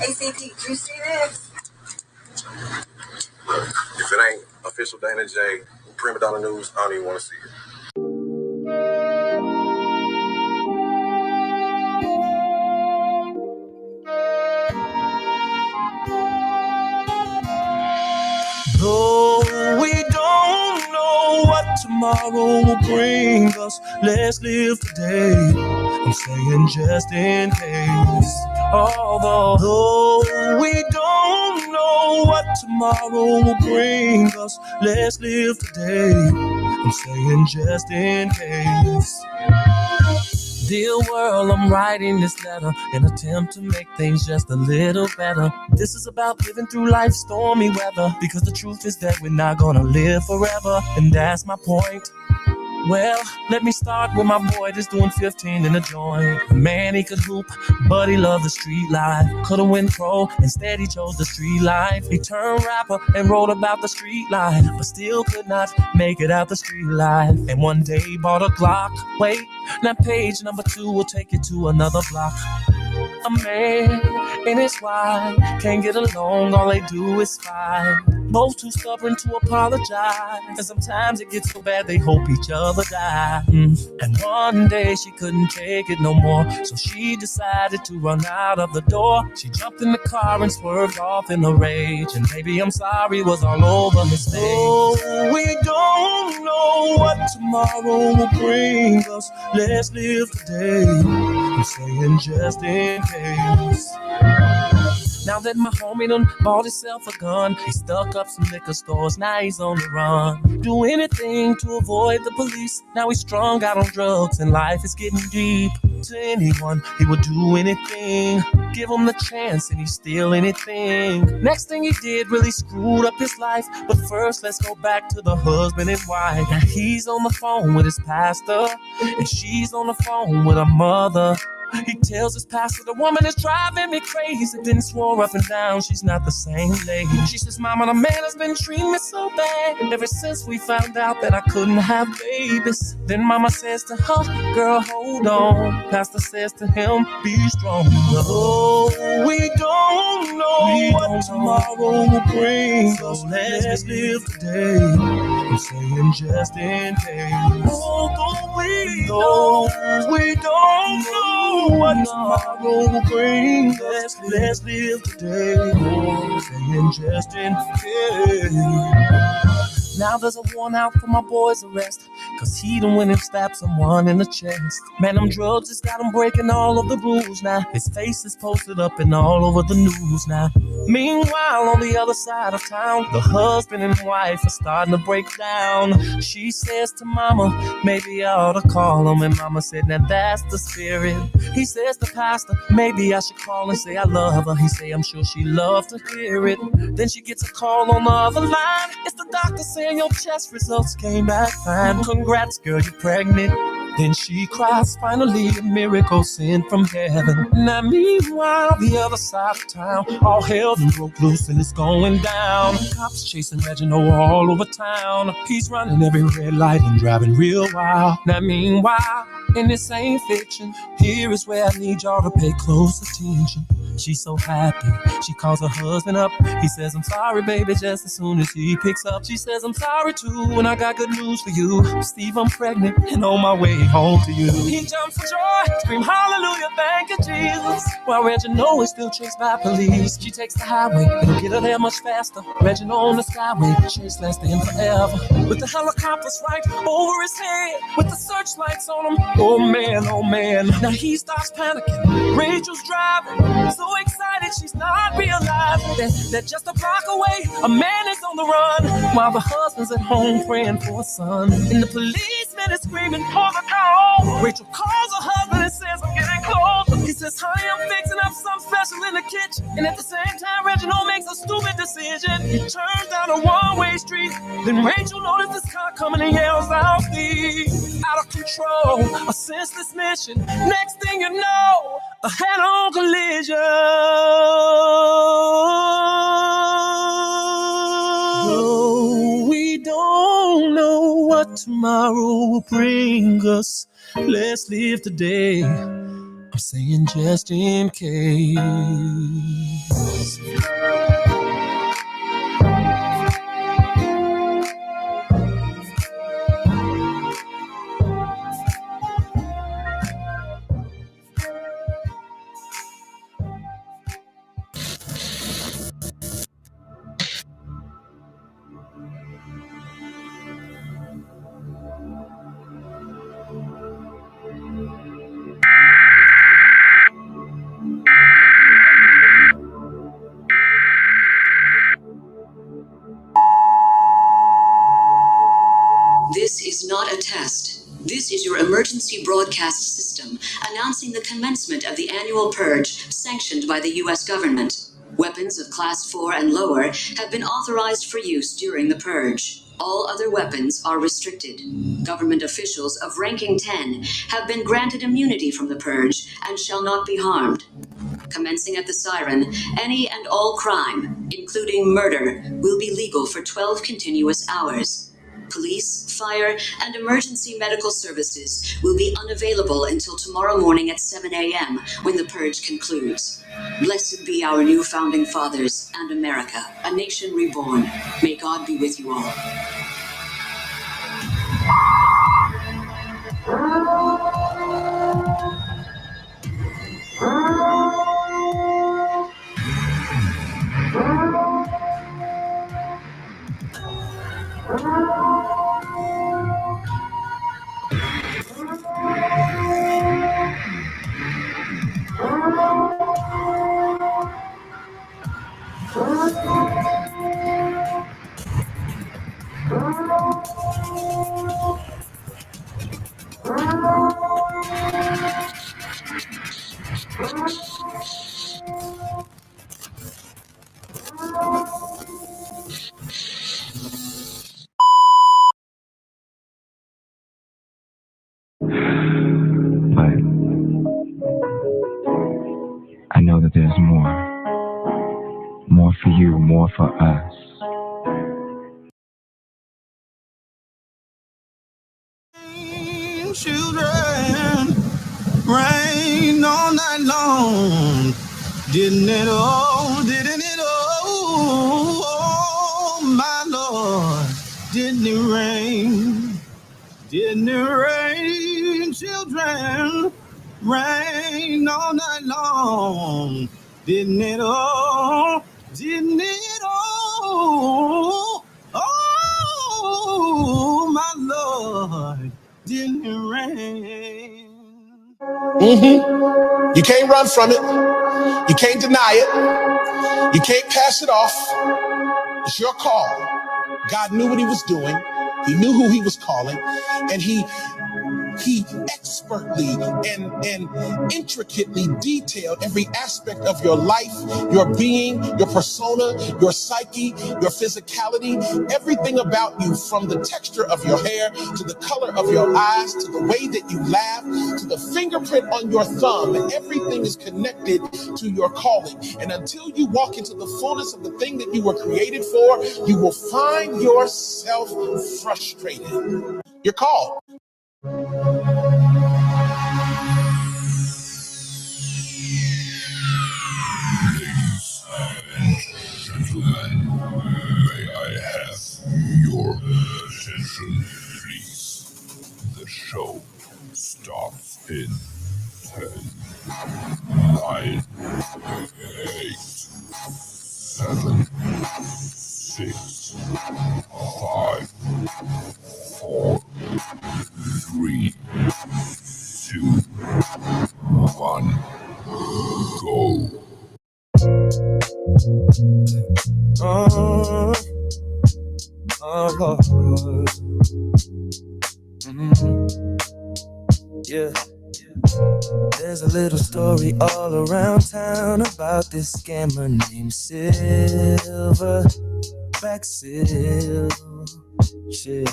ACP, you see this? If it ain't official Dana J, Prima Donna News, I don't even want to see it. Though we don't know what tomorrow will bring us, let's live today. I'm saying just in case. Although we don't know what tomorrow will bring us, let's live today. I'm saying just in case. Dear world, I'm writing this letter in an attempt to make things just a little better. This is about living through life's stormy weather, because the truth is that we're not gonna live forever, and that's my point. Well, let me start with my boy that's doing 15 in the joint. Man, he could hoop, but he loved the street life. Could've went pro, instead he chose the street life. He turned rapper and wrote about the street life, but still could not make it out the street life. And one day he bought a Glock. Wait, now page number 2 will take you to another block. A man and his wife can't get along, all they do is fight. Both too stubborn to apologize, and sometimes it gets so bad they hope each other die. And one day she couldn't take it no more, so she decided to run out of the door. She jumped in the car and swerved off in a rage, and baby I'm sorry was all over his face. Oh, we don't know what tomorrow will bring us, let's live today. I'm saying just in case. Now that my homie done bought himself a gun, he stuck up some liquor stores, now he's on the run. Do anything to avoid the police, now he's strung out on drugs and life is getting deep. To anyone, he would do anything, give him the chance and he'd steal anything. Next thing he did really screwed up his life, but first let's go back to the husband and wife. Now he's on the phone with his pastor, and she's on the phone with her mother. He tells his pastor, the woman is driving me crazy. Then swore up and down, she's not the same lady. She says, Mama, the man has been treating me so bad ever since we found out that I couldn't have babies. Then Mama says to her, girl, hold on. Pastor says to him, be strong. Oh, we don't know what tomorrow will bring, so let's live today. I'm saying just in case. Although we don't know what tomorrow will bring, let's live today. I'm saying just in case. Now there's a warrant out for my boy's arrest, cause he done went and stabbed someone in the chest. Man, them drugs just got him breaking all of the rules now. His face is posted up and all over the news now. Meanwhile, on the other side of town, the husband and wife are starting to break down. She says to Mama, maybe I ought to call him. And Mama said, now that's the spirit. He says to Pastor, maybe I should call and say I love her. He say, I'm sure she loves to hear it. Then she gets a call on the other line. It's the doctor saying your test results came back fine. Congrats, girl, you're pregnant. Then she cries, finally a miracle sent from heaven. Now meanwhile, the other side of town, all hell done broke loose and it's going down. Cops chasing Reginald all over town. He's running every red light and driving real wild. Now meanwhile, and this ain't fiction, here is where I need y'all to pay close attention. She's so happy, she calls her husband up. He says, I'm sorry, baby, just as soon as he picks up. She says, I'm sorry too, and I got good news for you. Steve, I'm pregnant and on my way home to you. He jumps for joy, scream hallelujah, thank you, Jesus. While Reginald is still chased by police. She takes the highway, it'll get her there much faster. Reginald on the skyway, chase lasting forever. With the helicopters right over his head, with the searchlights on him, oh man. Now he starts panicking, Rachel's driving, so excited she's not realizing that just a block away, a man is on the run, while the husband's at home praying for a son. And the policeman is screaming for the call. Rachel calls her husband and says, I'm getting close. He says, honey, I'm fixing up something special in the kitchen. And at the same time, Reginald makes a stupid decision. He turns down a one-way street. Then Rachel notices this car coming and yells out, Steve, out of control, a senseless mission. Next thing you know, a head-on collision. Oh, we don't know what tomorrow will bring us. Let's live today. I'm saying just in case. This is not a test. This is your emergency broadcast system announcing the commencement of the annual purge sanctioned by the U.S. government. Weapons of Class 4 and lower have been authorized for use during the purge. All other weapons are restricted. Government officials of ranking 10 have been granted immunity from the purge and shall not be harmed. Commencing at the siren, any and all crime, including murder, will be legal for 12 continuous hours. Police, fire, and emergency medical services will be unavailable until tomorrow morning at 7 a.m. when the purge concludes. Blessed be our new founding fathers and America, a nation reborn. May God be with you all. But I know that there's more. More for you, more for us. Children, rain all night long. Didn't it all, didn't it all, oh, my Lord. Didn't it rain? Didn't it rain, children? Rain all night long. Didn't it all? Didn't it all? Oh, my Lord. Didn't it rain? You can't run from it. You can't deny it. You can't pass it off. It's your call. God knew what he was doing. He knew who he was calling. And he expertly and intricately detailed every aspect of your life, your being, your persona, your psyche, your physicality, everything about you, from the texture of your hair to the color of your eyes to the way that you laugh to the fingerprint on your thumb. Everything is connected to your calling. And until you walk into the fullness of the thing that you were created for, you will find yourself frustrated. You're called. Gentlemen, may I have your attention, please? The show starts in 10, 9, 8, 7, 6, 5, 4, 3, 2, 1, go. Lord. Yeah. There's a little story all around town about this scammer named Silverback Sil. Shit.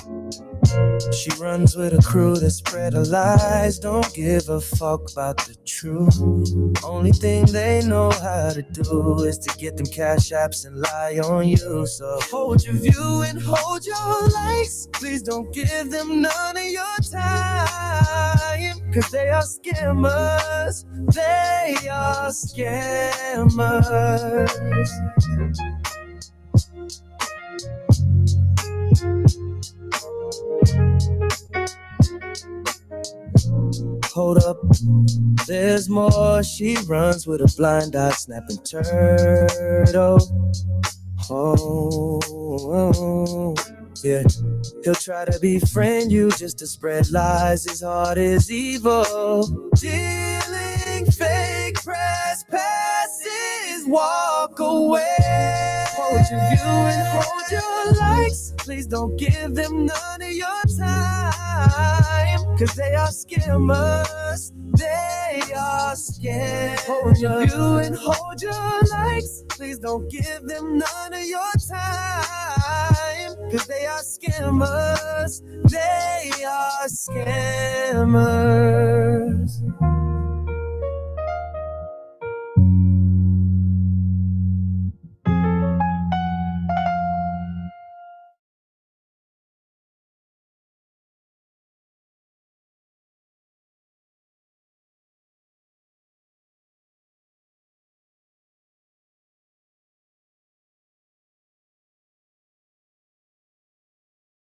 She runs with a crew that spread her lies, don't give a fuck about the truth. Only thing they know how to do is to get them cash apps and lie on you. So hold your view and hold your likes. Please don't give them none of your time. Cause they are scammers. They are scammers. Hold up, there's more. She runs with a blind eye, snapping turtle. Oh, yeah. He'll try to befriend you just to spread lies. His heart is evil. Dealing fake press passes. Walk away. Hold your view and hold your likes. Please don't give them none of your time. Cause they are scammers. They are scammers. Hold your view and hold your likes. Please don't give them none of your time. Cause they are scammers. They are scammers.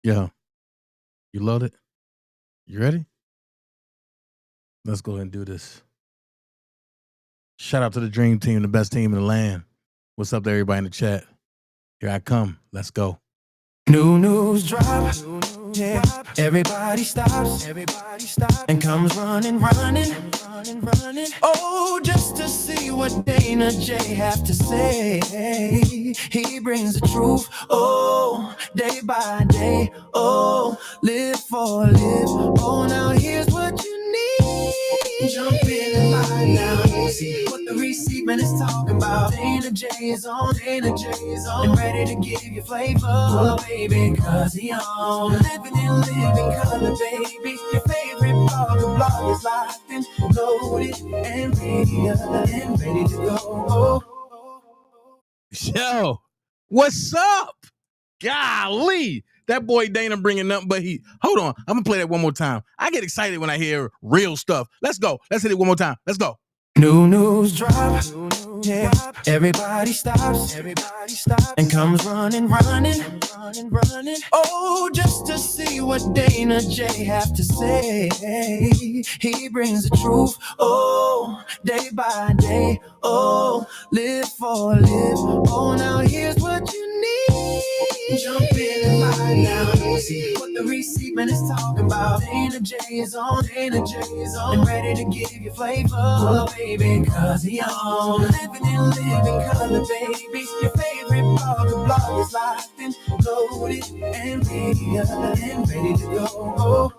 Yeah. You load it? You ready? Let's go ahead and do this. Shout out to the Dream Team, the best team in the land. What's up to everybody in the chat? Here I come. Let's go. New news drop. Yeah. Everybody stops and comes running. Oh, just to see what Dana J have to say. He brings the truth. Oh, day by day. Oh, live for live. Oh, now here's what you need. Jump in the line now. See what the receipt man is talking about. Dana J is on. And ready to give you flavor. Oh, baby, cause he on. Living in color, baby. Your favorite blog is locked and loaded and ready to go. Yo, what's up? Golly. That boy Dana bringing nothing but heat. Hold on. I'm going to play that one more time. I get excited when I hear real stuff. Let's go. Let's hit it one more time. Let's go. New news drop. Yeah. Everybody stops and comes running. Oh, just to see what Dana J have to say. He brings the truth. Oh, day by day. Oh, live for live. Oh, now here's what you need. Jump in the line now. See what the receipt man is talking about. Dana J is on. And ready to give you flavor. Oh, baby, cause he on. Living color, baby. Your favorite blog is locked and loaded and ready to go.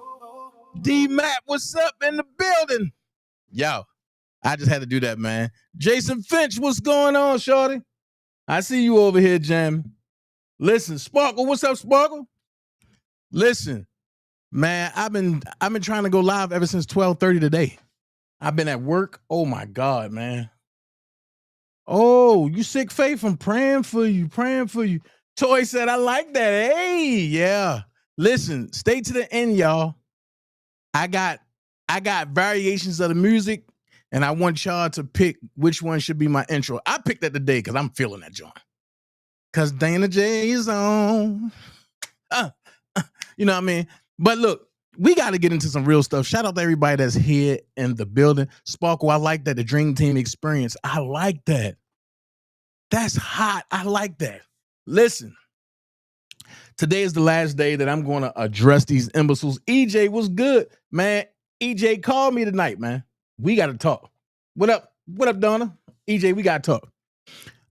D-Mac, what's up in the building? Yo, I just had to do that, man. Jason Finch, what's going on, shorty? I see you over here, Jam. Listen, Sparkle, what's up, Sparkle? Listen, man, I've been trying to go live ever since 12:30 today. I've been at work. Oh my God, man. Oh, you sick, Faith? I'm praying for you. Toy said, I like that. Hey, yeah. Listen, stay to the end, y'all. I got variations of the music, and I want y'all to pick which one should be my intro. I picked that today because I'm feeling that joint. Because Dana J is on. You know what I mean? But look, we got to get into some real stuff. Shout out to everybody that's here in the building. Sparkle, I like that. The Dream Team experience. I like that. That's hot. I like that. Listen, today is the last day that I'm going to address these imbeciles. EJ, what's good, man? EJ called me tonight, man. We got to talk. What up? What up, Donna? EJ, we got to talk.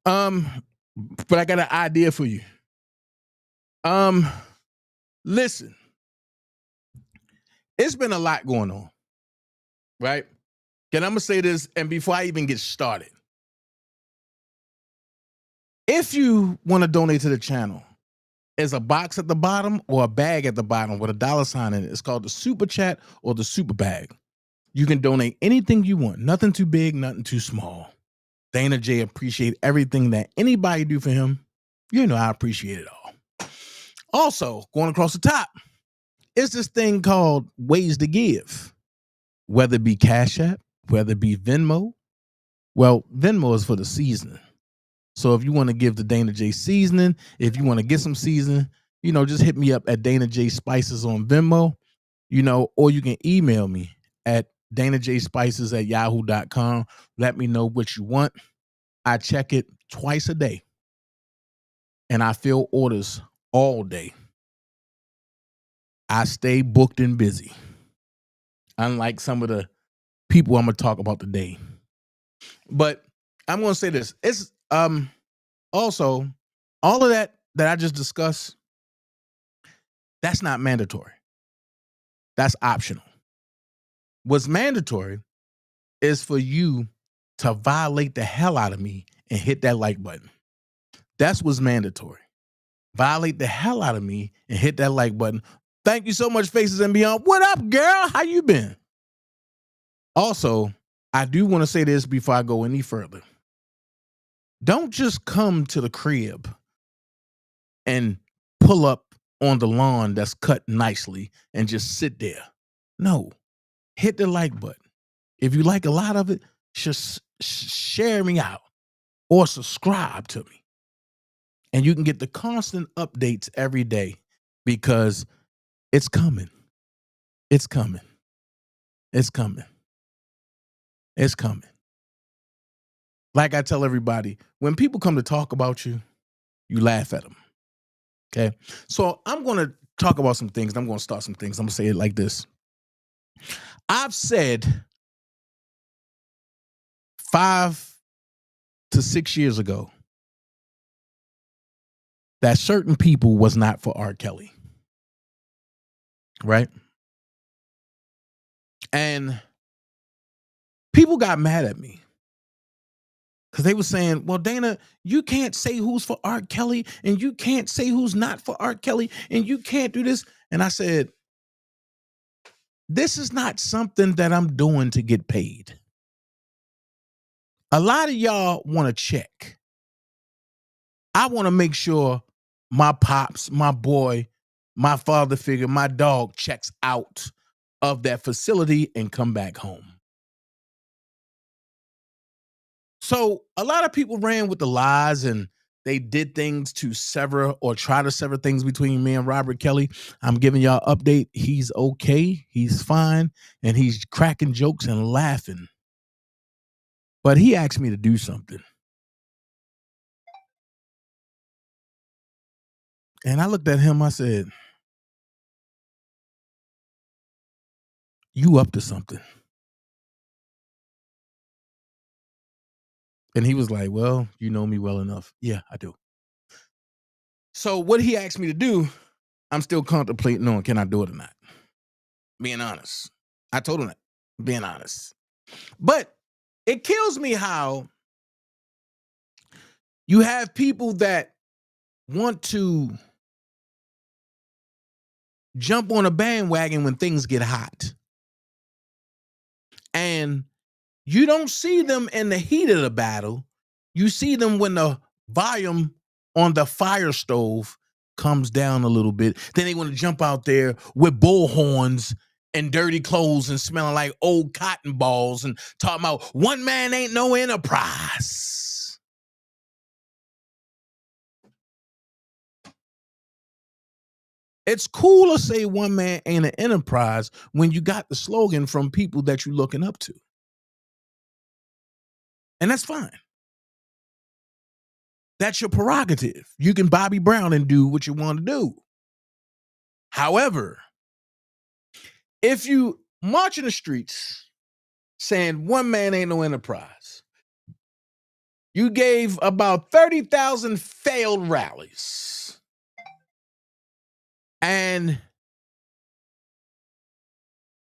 But I got an idea for you. Listen, it's been a lot going on, right? And I'm going to say this, and before I even get started, if you want to donate to the channel, there's a box at the bottom or a bag at the bottom with a $sign in it. It's called the Super Chat or the Super Bag. You can donate anything you want. Nothing too big, nothing too small. Dana J appreciate everything that anybody do for him. You know I appreciate it all. Also, going across the top, it's this thing called Ways to Give. whether it be Cash App, whether it be Venmo. Well, Venmo is for the seasoning. So if you want to give the Dana J seasoning, if you want to get some seasoning, just hit me up at Dana J Spices on Venmo, or you can email me at danajspices@yahoo.com. Let me know what you want. I check it twice a day and I fill orders all day. I stay booked and busy. Unlike some of the people I'm going to talk about today. But I'm going to say this. It's also all of that I just discussed, that's not mandatory. That's optional. What's mandatory is for you to violate the hell out of me and hit that like button. That's what's mandatory. Violate the hell out of me and hit that like button. Thank you so much, Faces and Beyond. What up, girl? How you been? Also, I do want to say this before I go any further. Don't just come to the crib and pull up on the lawn that's cut nicely and just sit there. No, hit the like button. If you like a lot of it, just share me out or subscribe to me. And you can get the constant updates every day because it's coming. It's coming. It's coming. It's coming. Like I tell everybody, when people come to talk about you, you laugh at them. Okay? So I'm going to talk about some things. I'm going to start some things. I'm going to say it like this. I've said 5 to 6 years ago that certain people was not for R. Kelly. Right? And people got mad at me because they were saying, well, Dana, you can't say who's for R. Kelly and you can't say who's not for R. Kelly and you can't do this. And I said, this is not something that I'm doing to get paid. A lot of y'all want to check. I want to make sure my pops, my boy, my father figure, my dog checks out of that facility and come back home. So a lot of people ran with the lies and they did things to sever or try to sever things between me and Robert Kelly. I'm giving y'all an update. He's okay. He's fine. And he's cracking jokes and laughing. But he asked me to do something. And I looked at him. I said, you up to something. And he was like, well, you know me well enough. Yeah, I do. So what he asked me to do, I'm still contemplating on, can I do it or not? Being honest. I told him that, being honest. But it kills me how you have people that want to jump on a bandwagon when things get hot. And you don't see them in the heat of the battle. You see them when the volume on the fire stove comes down a little bit. Then they want to jump out there with bullhorns and dirty clothes and smelling like old cotton balls and talking about one man ain't no enterprise. It's cool to say one man ain't an enterprise when you got the slogan from people that you're looking up to. And that's fine. That's your prerogative. You can Bobby Brown and do what you want to do. However, if you march in the streets saying one man ain't no enterprise, you gave about 30,000 failed rallies. And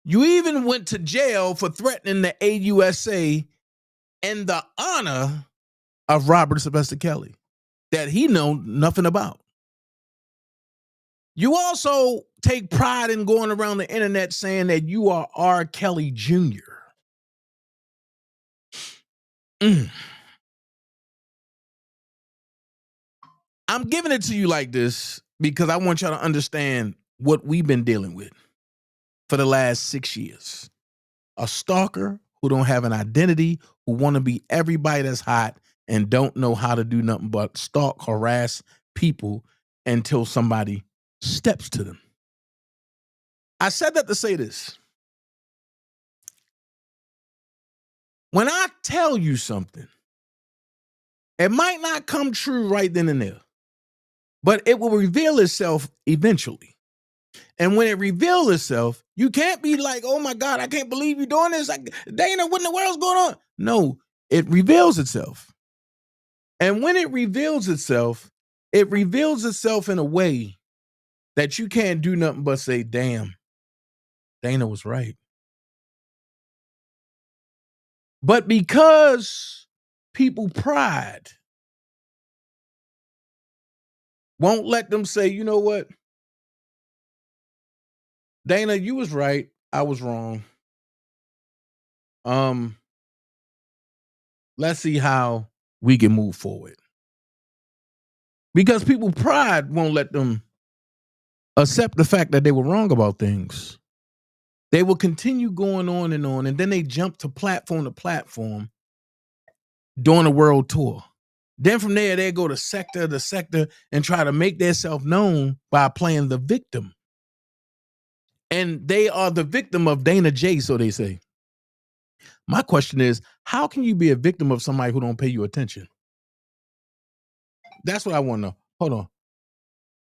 you even went to jail for threatening the AUSA in the honor of Robert Sylvester Kelly that he know nothing about. You also take pride in going around the internet saying that you are R. Kelly Jr. I'm giving it to you like this because I want y'all to understand what we've been dealing with for the last 6 years. a stalker who don't have an identity, who want to be everybody that's hot and don't know how to do nothing but stalk, harass people until somebody steps to them. I said that to say this. When I tell you something, it might not come true right then and there, but it will reveal itself eventually. And when it reveals itself, you can't be like, oh my God, I can't believe you're doing this. Like, Dana, what in the world's going on? No, it reveals itself. And when it reveals itself in a way that you can't do nothing but say, damn, Dana was right. But because people pride won't let them say, you know what? Dana, you was right. I was wrong. Let's see how we can move forward. Because people pride won't let them accept the fact that they were wrong about things. They will continue going on, and then they jump to platform during a world tour. Then from there, they go to sector to sector and try to make themselves known by playing the victim. And they are the victim of Dana J, so they say. My question is, how can you be a victim of somebody who don't pay you attention? That's what I want to know. Hold on.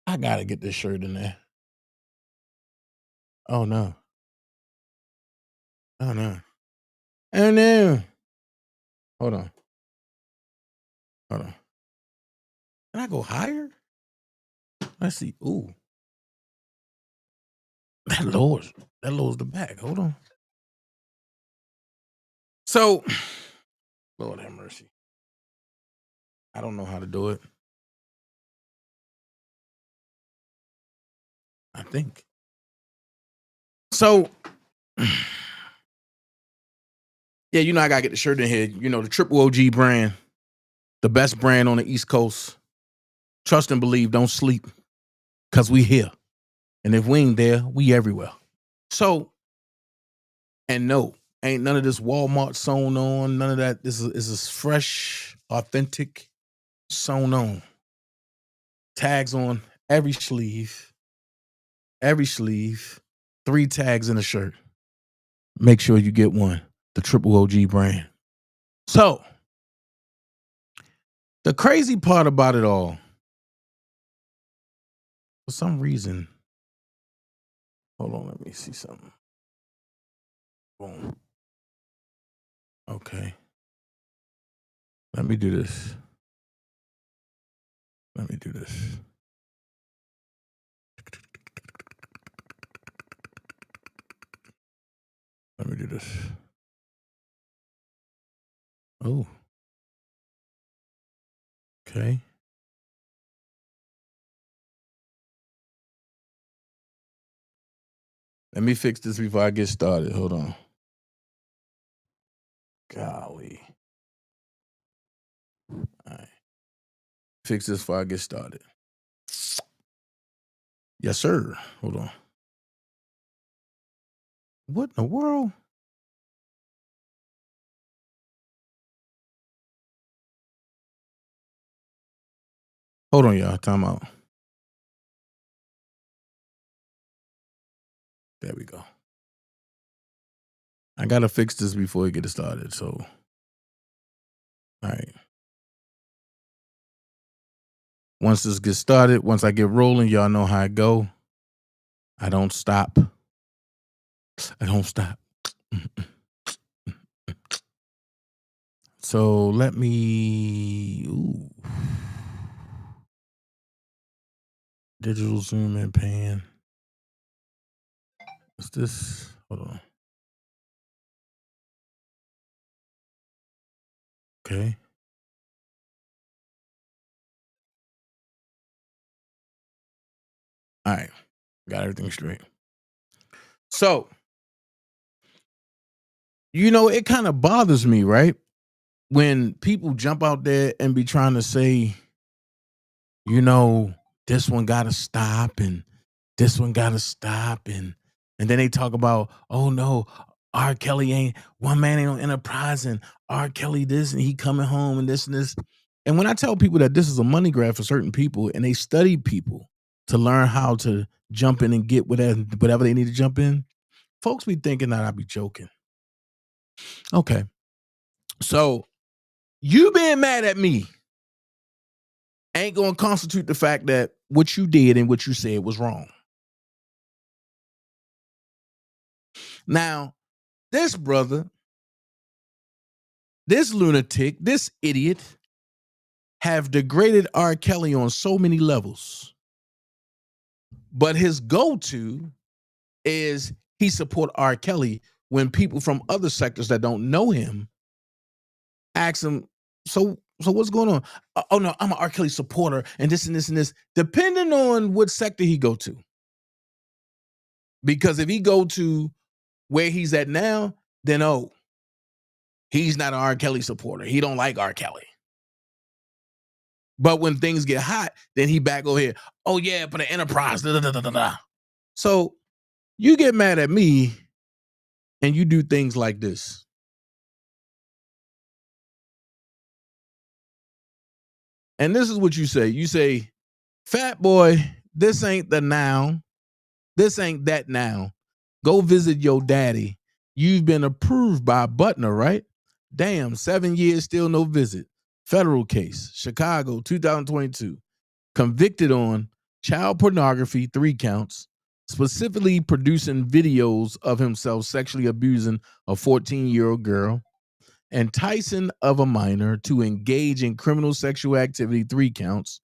I got to get this shirt in there. Oh, no. Oh, no. Oh, no. Hold on. Can I go higher? Let's see. Ooh. That lowers the back. Hold on. So, Lord have mercy. I don't know how to do it. I think. So, yeah, I got to get the shirt in here. The Triple OG brand, the best brand on the East Coast. Trust and believe, don't sleep, because we here. And if we ain't there, we everywhere. So, and no, ain't none of this Walmart sewn on, none of that. This is fresh, authentic, sewn on. Tags on every sleeve, 3 tags in a shirt. Make sure you get one, the Triple OG brand. So, the crazy part about it all, for some reason, hold on, let me see something. Boom. Okay. Let me do this. Let me do this. Oh. Okay. Let me fix this before I get started. Hold on. Golly. All right. Fix this before I get started. Yes, sir. Hold on. What in the world? Hold on, y'all. Time out. There we go. I got to fix this before we get it started. So, all right. Once this gets started, once I get rolling, y'all know how I go. I don't stop. So let me. Ooh. Digital zoom in pan. What's this? Hold on. Okay. All right. Got everything straight. So, it kind of bothers me, right? When people jump out there and be trying to say, this one got to stop and this one got to stop. And then they talk about, oh no, R. Kelly ain't one man ain't on Enterprise, and R. Kelly this, and he coming home and this and this. And when I tell people that this is a money grab for certain people, and they study people to learn how to jump in and get whatever they need to jump in, folks be thinking that I be joking. Okay. So you being mad at me ain't going to constitute the fact that what you did and what you said was wrong. Now, this brother, this lunatic, this idiot have degraded R. Kelly on so many levels. But his go-to is he support R. Kelly when people from other sectors that don't know him ask him, so what's going on? Oh no, I'm an R. Kelly supporter and this and this and this, depending on what sector he go to. Because if he go to where he's at now, then he's not an R. Kelly supporter. He don't like R. Kelly. But when things get hot, then he back over here. Oh yeah, for the Enterprise. Da, da, da, da, da. So you get mad at me and you do things like this. And this is what you say. You say, fat boy, this ain't the now. This ain't that now. Go visit your daddy. You've been approved by Butner, right? Damn, 7 years, still no visit. Federal case, Chicago, 2022. Convicted on child pornography, 3 counts, specifically producing videos of himself sexually abusing a 14-year-old girl, enticing of a minor to engage in criminal sexual activity, 3 counts,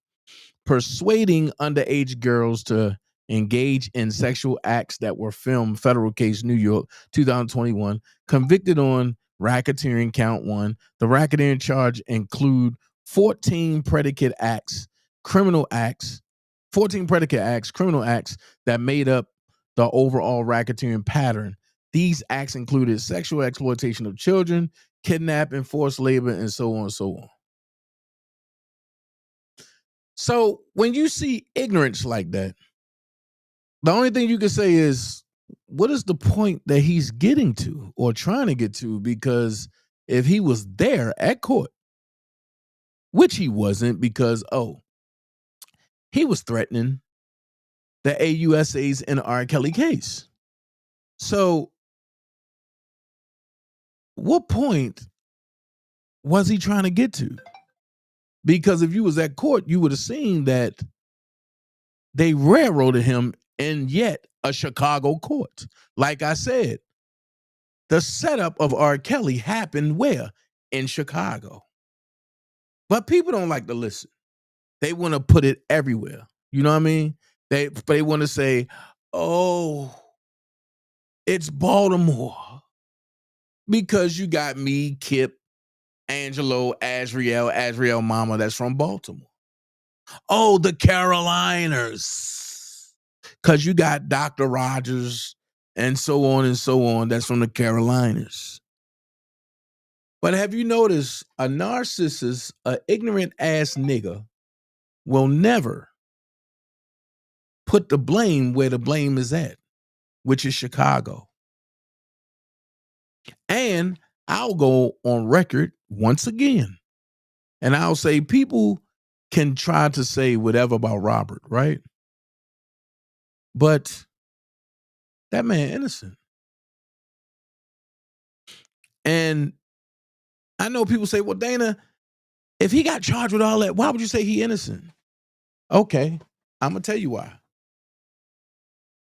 persuading underage girls to engage in sexual acts that were filmed, federal case, New York, 2021, convicted on racketeering, count 1. The racketeering charge include 14 predicate acts, criminal acts, 14 predicate acts, criminal acts that made up the overall racketeering pattern. These acts included sexual exploitation of children, kidnapping, forced labor, and so on and so on. So when you see ignorance like that, the only thing you can say is, what is the point that he's getting to or trying to get to? Because if he was there at court, which he wasn't, because, he was threatening the AUSAs in R. Kelly case. So what point was he trying to get to? Because if you was at court, you would have seen that they railroaded him in yet a Chicago court. Like I said, the setup of R. Kelly happened where? In Chicago. But people don't like to listen. They want to put it everywhere. You know what I mean? They want to say, oh, it's Baltimore. Because you got me, Kip, Angelo, Azriel Mama, that's from Baltimore. Oh, the Carolinas. Because you got Dr. Rogers and so on, that's from the Carolinas. But have you noticed a narcissist, an ignorant ass nigga will never put the blame where the blame is at, which is Chicago. And I'll go on record once again, and I'll say people can try to say whatever about Robert, right? But that man innocent. And I know people say, well, Dana, if he got charged with all that, why would you say he innocent? Okay, I'm going to tell you why.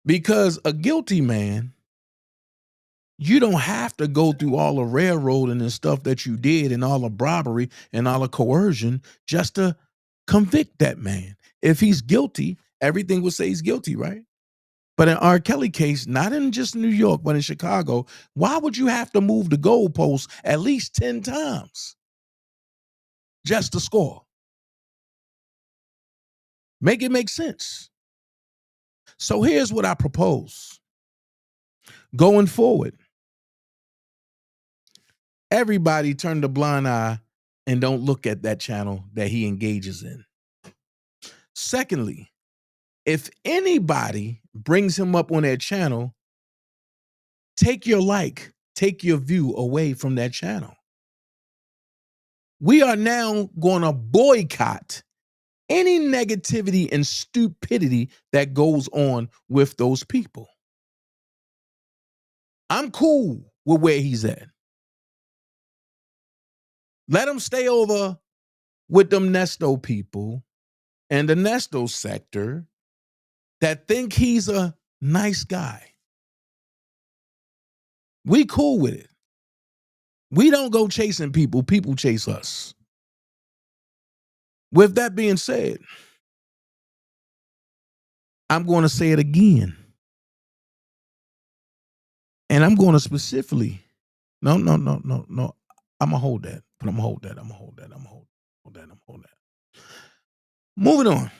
Because a guilty man, you don't have to go through all the railroading and stuff that you did and all the robbery and all the coercion just to convict that man. If he's guilty, everything would say he's guilty, right? But in R. Kelly case, not in just New York, but in Chicago, why would you have to move the goalposts at least 10 times just to score? Make it make sense. So here's what I propose. Going forward, everybody turn the blind eye and don't look at that channel that he engages in. Secondly, if anybody brings him up on that channel, take your like take your view away from that channel. We are now going to boycott any negativity and stupidity that goes on with those people. I'm cool with where he's at. Let him stay over with them Nesto people and the Nesto sector that think he's a nice guy. We cool with it. We don't go chasing people. People chase us. With that being said, I'm going to say it again. And I'm going to specifically, no. I'm going to hold that. But I'm going to hold that. Moving on.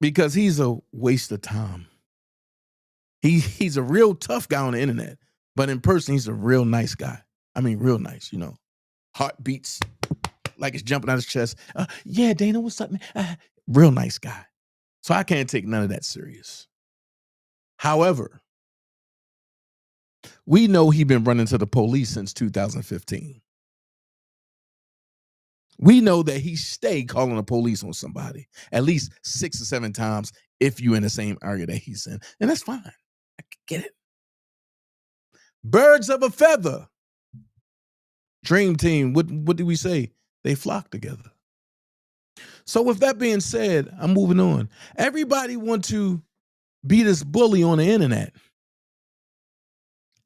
Because he's a waste of time. He's a real tough guy on the internet. But in person, he's a real nice guy. I mean, real nice, you know. Heartbeats like it's jumping out his chest. Yeah, Dana, what's up, man? Real nice guy. So I can't take none of that serious. However, we know he's been running to the police since 2015. We know that he stayed calling the police on somebody at least 6 or 7 times if you're in the same area that he's in. And that's fine. I get it. Birds of a feather. Dreamteam, what do we say? They flock together. So with that being said, I'm moving on. Everybody want to be this bully on the internet.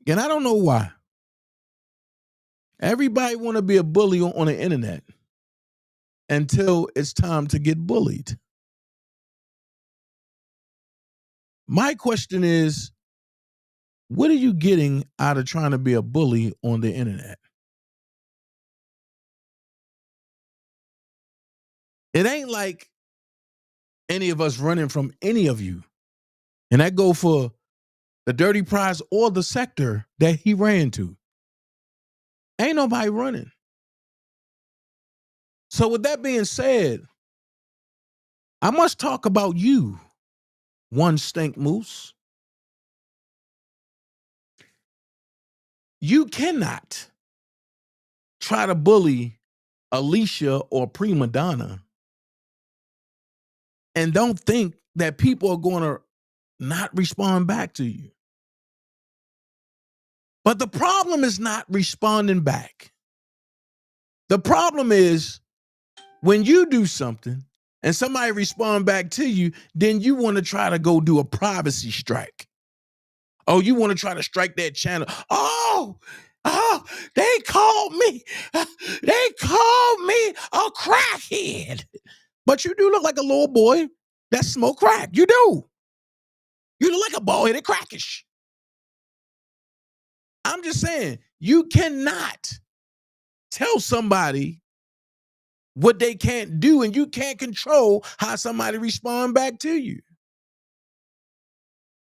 And I don't know why. Everybody want to be a bully on the internet until it's time to get bullied. My question is, what are you getting out of trying to be a bully on the internet? It ain't like any of us running from any of you. And that go for the Dirty Prize or the sector that he ran to. Ain't nobody running. So with that being said, I must talk about you, one stink moose. You cannot try to bully Alicia or Prima Donna and don't think that people are going to not respond back to you. But the problem is not responding back. The problem is when you do something and somebody respond back to you, then you want to try to go do a privacy strike. Oh, you want to try to strike that channel. Oh, they called me. They called me a crackhead. But you do look like a little boy that smoke crack. You do. You look like a bald-headed crackish. I'm just saying, you cannot tell somebody what they can't do, and you can't control how somebody respond back to you.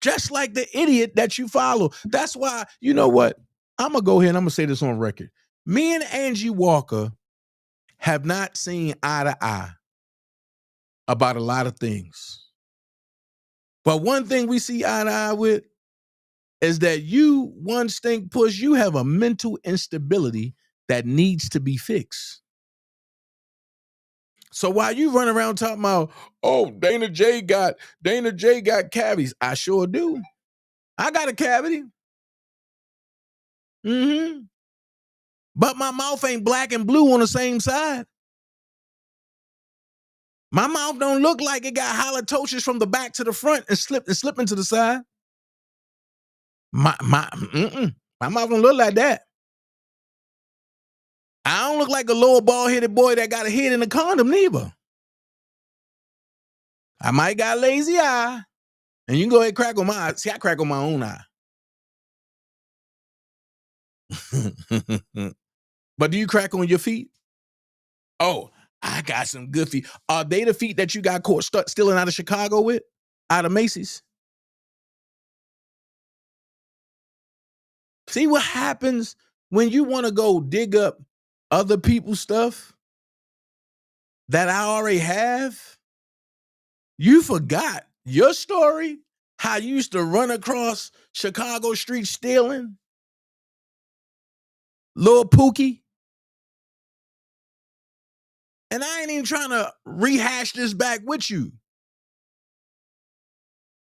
Just like the idiot that you follow. That's why, you know what? I'm going to go ahead and I'm going to say this on record. Me and Angie Walker have not seen eye to eye about a lot of things. But one thing we see eye to eye with is that you, one stink push, you have a mental instability that needs to be fixed. So while you run around talking about, oh, Dana J got cavities, I sure do. I got a cavity. Mm-hmm. But my mouth ain't black and blue on the same side. My mouth don't look like it got halitosis from the back to the front and slip into the side. My mouth don't look like that. I don't look like a lower bald-headed boy that got a head in a condom neither. I might got a lazy eye. And you can go ahead and crack on my eye. See, I crack on my own eye. But do you crack on your feet? Oh, I got some good feet. Are they the feet that you got caught stealing out of Chicago with? Out of Macy's? See what happens when you want to go dig up other people's stuff that I already have? You forgot your story, how you used to run across Chicago streets stealing? Lil Pookie. And I ain't even trying to rehash this back with you.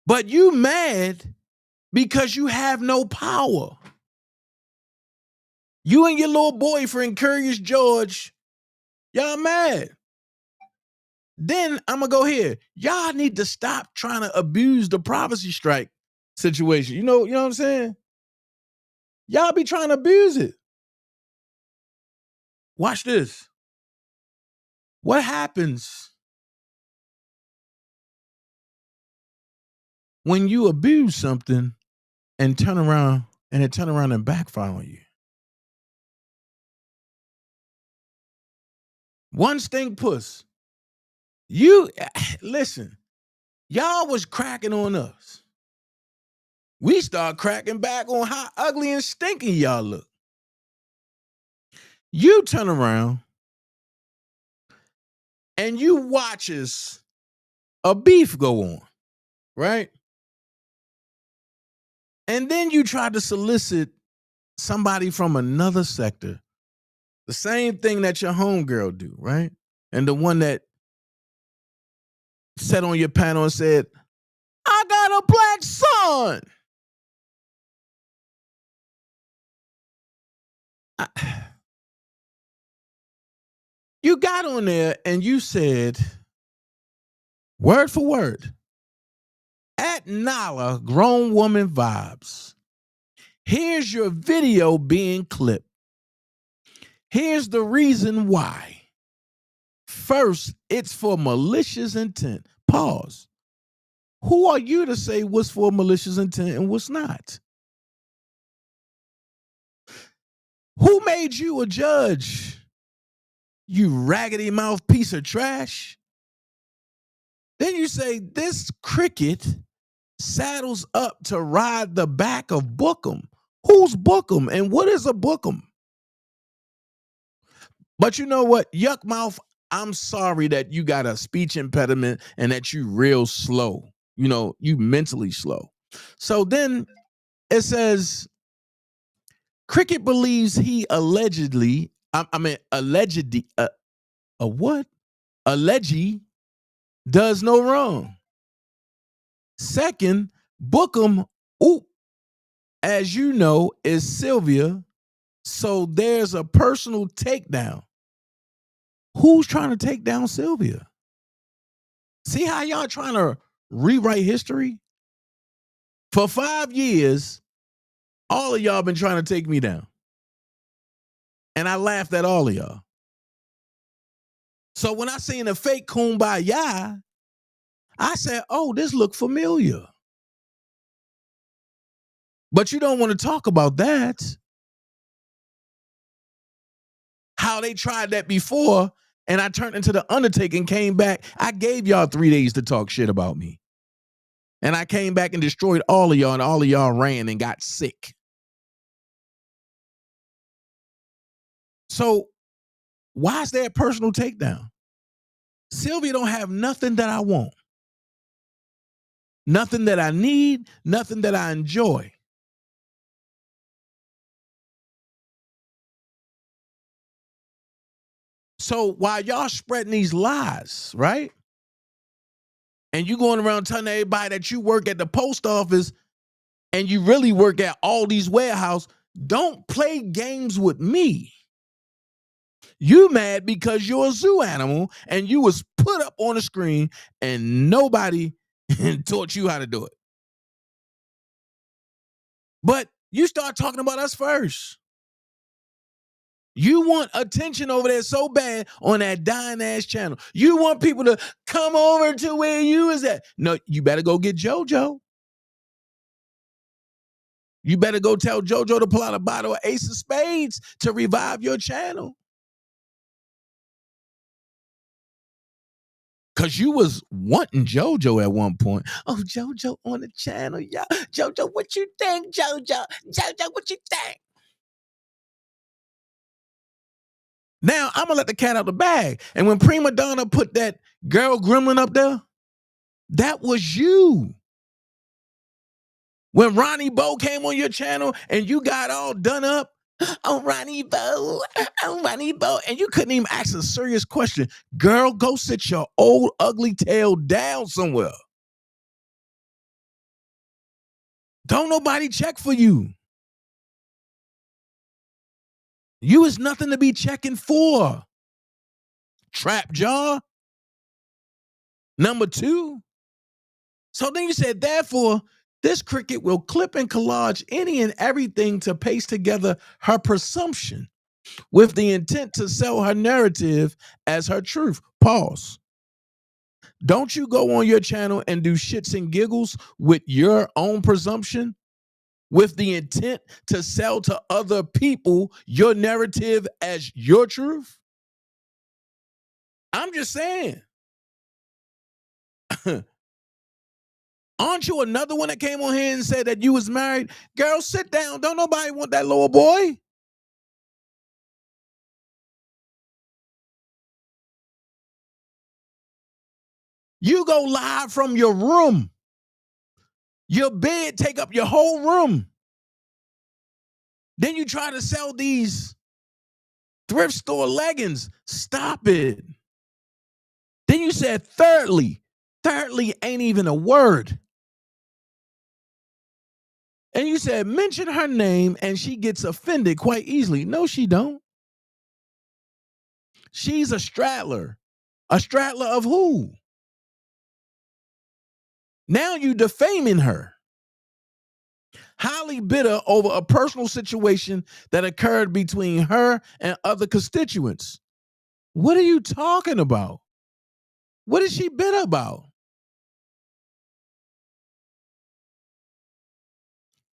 But you mad because you have no power. You and your little boyfriend, Curious George, y'all mad. Then I'm going to go here. Y'all need to stop trying to abuse the prophecy strike situation. You know what I'm saying? Y'all be trying to abuse it. Watch this. What happens when you abuse something and turn around and backfire on you? One stink puss. You listen, y'all was cracking on us. We start cracking back on how ugly and stinky y'all look. You turn around and you watches a beef go on, right? And then you try to solicit somebody from another sector, the same thing that your homegirl do, right? And the one that sat on your panel and said, I got a black son. You got on there and you said, word for word, at Nala, grown woman vibes. Here's your video being clipped. Here's the reason why. First, it's for malicious intent. Pause. Who are you to say what's for malicious intent and what's not? Who made you a judge? You raggedy mouth piece of trash. Then you say this cricket saddles up to ride the back of Bookham. Who's Bookham and what is a Bookham? But you know what? Yuck mouth, I'm sorry that you got a speech impediment and that you real slow. You know, you mentally slow. So then it says, Cricket believes he allegedly, Allegedly does no wrong. Second, Bookham, as you know, is Sylvia. So there's a personal takedown. Who's trying to take down Sylvia? See how y'all trying to rewrite history? For 5 years, all of y'all been trying to take me down. And I laughed at all of y'all. So when I seen a fake kumbaya, I said, oh, this look familiar. But you don't want to talk about that. How they tried that before, and I turned into the Undertaker and came back. I gave y'all 3 days to talk shit about me. And I came back and destroyed all of y'all, and all of y'all ran and got sick. So why is there a personal takedown? Sylvia don't have nothing that I want. Nothing that I need, nothing that I enjoy. So while y'all spreading these lies, right? And you going around telling everybody that you work at the post office and you really work at all these warehouses, don't play games with me. You mad because you're a zoo animal and you was put up on the screen and nobody taught you how to do it. But you start talking about us first. You want attention over there so bad on that dying ass channel. You want people to come over to where you is at. No, you better go get JoJo. You better go tell JoJo to pull out a bottle of Ace of Spades to revive your channel. Because you was wanting JoJo at one point. Oh, JoJo on the channel, y'all. JoJo, what you think, JoJo? JoJo, what you think? Now, I'm going to let the cat out the bag. And when Prima Donna put that girl gremlin up there, that was you. When Ronnie Bo came on your channel and you got all done up, Oh, Ronnie Bo. Oh, Ronnie Bo. And you couldn't even ask a serious question. Girl, go sit your old ugly tail down somewhere. Don't nobody check for you. You is nothing to be checking for. Trap jaw. Number 2. So then you said, therefore, this cricket will clip and collage any and everything to paste together her presumption with the intent to sell her narrative as her truth. Pause. Don't you go on your channel and do shits and giggles with your own presumption with the intent to sell to other people your narrative as your truth? I'm just saying. Aren't you another one that came on here and said that you was married? Girl, sit down. Don't nobody want that little boy. You go live from your room. Your bed take up your whole room. Then you try to sell these thrift store leggings. Stop it. Then you said thirdly. Thirdly ain't even a word. And you said mention her name and she gets offended quite easily. No, she don't. She's a straddler. A straddler of who? Now you defaming her. Highly bitter over a personal situation that occurred between her and other constituents. What are you talking about? What is she bitter about?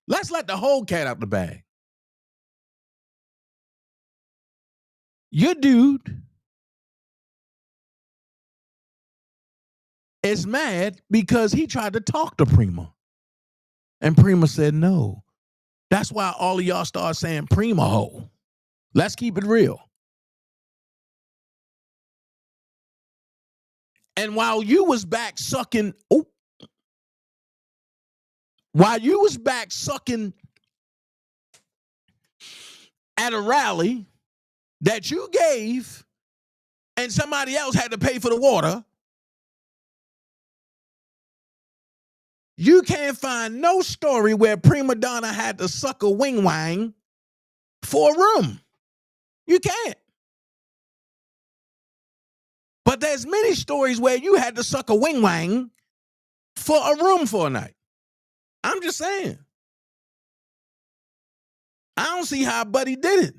Let's let the whole cat out the bag. Your dude is mad because he tried to talk to Prima. And Prima said no. That's why all of y'all start saying Prima hoe. Let's keep it real. And while you was back sucking, at a rally that you gave and somebody else had to pay for the water, you can't find no story where Prima Donna had to suck a wing wang for a room. You can't. But there's many stories where you had to suck a wing wang for a room for a night. I'm just saying. I don't see how Buddy did it.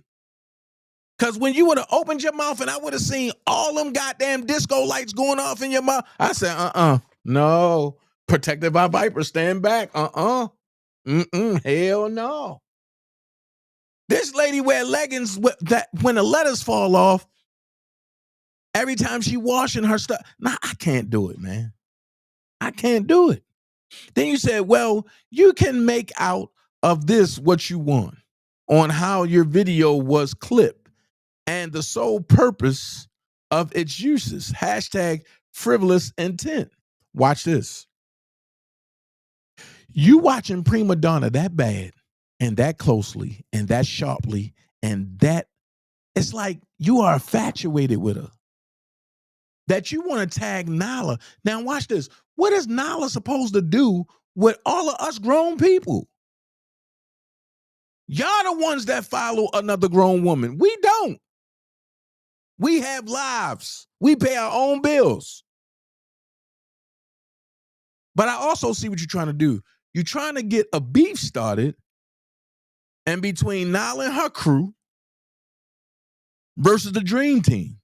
Because when you would have opened your mouth and I would have seen all them goddamn disco lights going off in your mouth, I said, no. Protected by Viper, stand back. Hell no. This lady wear leggings that when the letters fall off, every time she washing her stuff. Nah, I can't do it, man. I can't do it. Then you said, well, you can make out of this what you want on how your video was clipped and the sole purpose of its uses. Hashtag frivolous intent. Watch this. You watching Prima Donna that bad and that closely and that sharply and that, it's like you are infatuated with her. That you want to tag Nala. Now watch this. What is Nala supposed to do with all of us grown people? Y'all the ones that follow another grown woman. We don't. We have lives. We pay our own bills. But I also see what you're trying to do. You're trying to get a beef started and between Nala and her crew versus the Dream Team.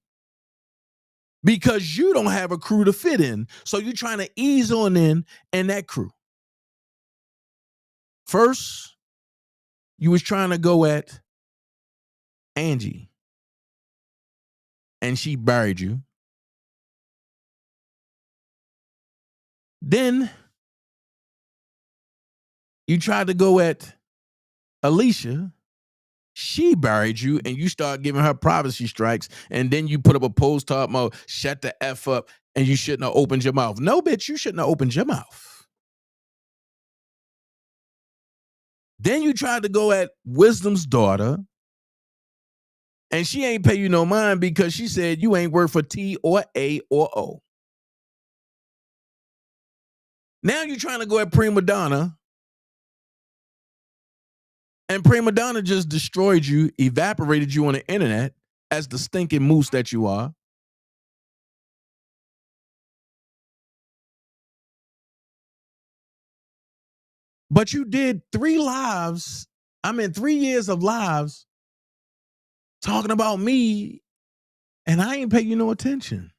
Because you don't have a crew to fit in. So you're trying to ease on in that crew. First, you was trying to go at Angie. And she buried you. Then you tried to go at Alicia. She buried you and you start giving her privacy strikes. And then you put up a post talk mode, shut the F up, and you shouldn't have opened your mouth. No, bitch, you shouldn't have opened your mouth. Then you tried to go at Wisdom's daughter And she ain't pay you no mind because she said you ain't worth a T or A or O. Now you're trying to go at Prima Donna. And Prima Donna just destroyed you, evaporated you on the internet as the stinking moose that you are. But you did 3 years of lives talking about me, and I ain't pay you no attention.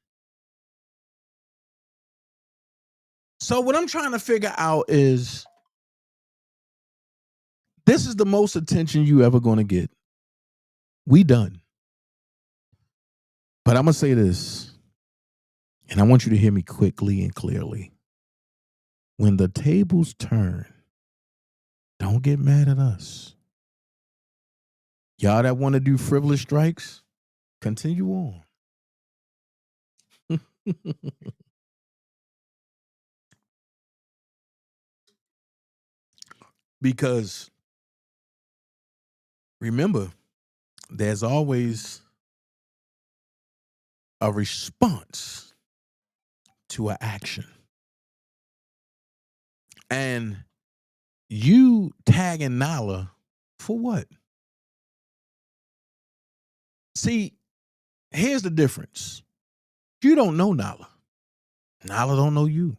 So what I'm trying to figure out is, this is the most attention you ever going to get. We done. But I'm going to say this, and I want you to hear me quickly and clearly. When the tables turn, don't get mad at us. Y'all that want to do frivolous strikes, continue on. Because remember, there's always a response to an action. And you tagging Nala for what? See, here's the difference. You don't know Nala. Nala don't know you.